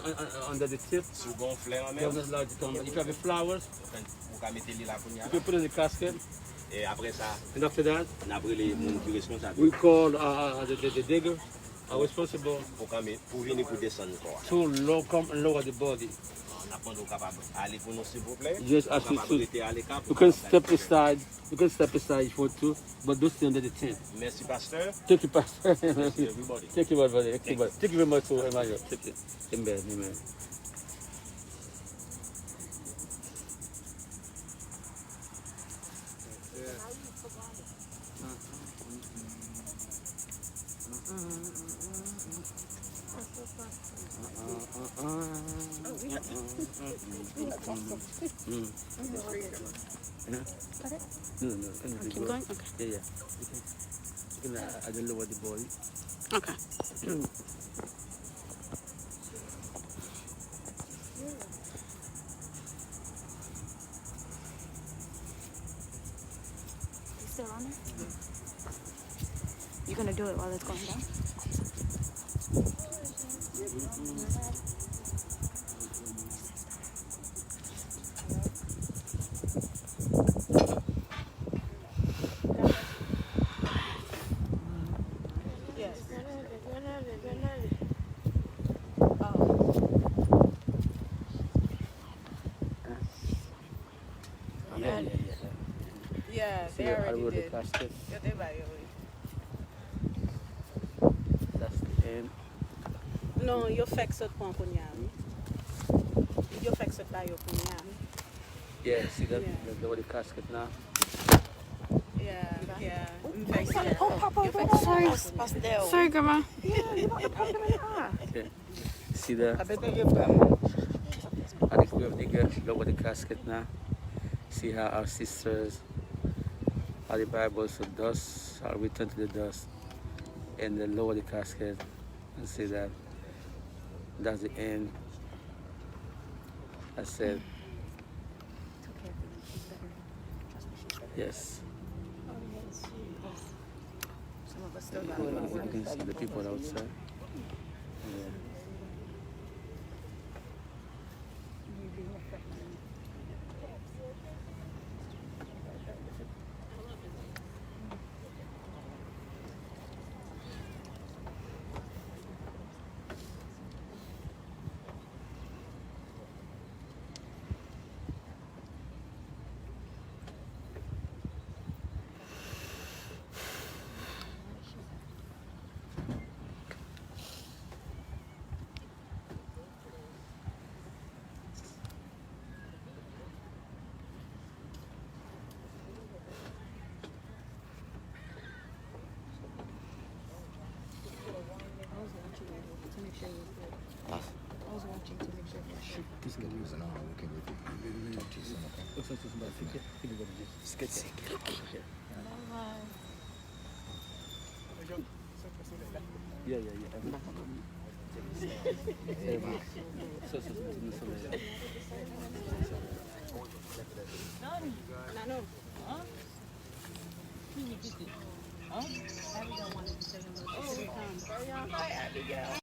[SPEAKER 2] under the tip,
[SPEAKER 4] Si vous avez un fleur en
[SPEAKER 2] you are
[SPEAKER 4] même,
[SPEAKER 2] not allowed to come. If you have flowers,
[SPEAKER 4] vous pouvez mettre les là pour nous.
[SPEAKER 2] you can put it in the casket.
[SPEAKER 4] Et après ça,
[SPEAKER 2] And after that,
[SPEAKER 4] on a pris les gens qui sont responsables.
[SPEAKER 2] we call the digger are responsible
[SPEAKER 4] pour venir pour descendre encore.
[SPEAKER 2] to lower the body.
[SPEAKER 4] Après, nous capable aller pour nous, s'il vous plaît.
[SPEAKER 2] Just ask you
[SPEAKER 4] Capable
[SPEAKER 2] to.
[SPEAKER 4] rester à l'écart
[SPEAKER 2] You
[SPEAKER 4] pour
[SPEAKER 2] can
[SPEAKER 4] nous
[SPEAKER 2] step aside. You can step aside if you want to, but don't stay under the tent.
[SPEAKER 4] Merci, pasteur.
[SPEAKER 2] Take it past.
[SPEAKER 4] Merci, everybody.
[SPEAKER 2] Take it, brother. Thank you very much, Emmanuel. Take it. Amen. Amen. No.
[SPEAKER 3] Keep going? Okay.
[SPEAKER 2] Yeah. You can add a lower the body.
[SPEAKER 3] Okay.
[SPEAKER 7] You still on it? You're gonna do it while it's going down?
[SPEAKER 8] Yeah,
[SPEAKER 2] See
[SPEAKER 8] they
[SPEAKER 2] the
[SPEAKER 8] already
[SPEAKER 2] hardwood
[SPEAKER 8] did.
[SPEAKER 2] casket?
[SPEAKER 8] Yeah, they by your way.
[SPEAKER 2] That's the end.
[SPEAKER 3] No, yo fek sot pon konyami. Yo fek sot ba yo konyami.
[SPEAKER 2] Yeah, see that?
[SPEAKER 3] Yeah.
[SPEAKER 2] The lower the casket now.
[SPEAKER 8] Yeah.
[SPEAKER 3] Sorry, Grandma.
[SPEAKER 2] Okay. See that? I think we have to lower the casket now. See how our sisters, how the Bible so dust, I'll return to the dust. And then lower the casket and see that that's the end. I said, yes.
[SPEAKER 7] Some of us still
[SPEAKER 2] You
[SPEAKER 7] got
[SPEAKER 2] can see the people outside. Yeah.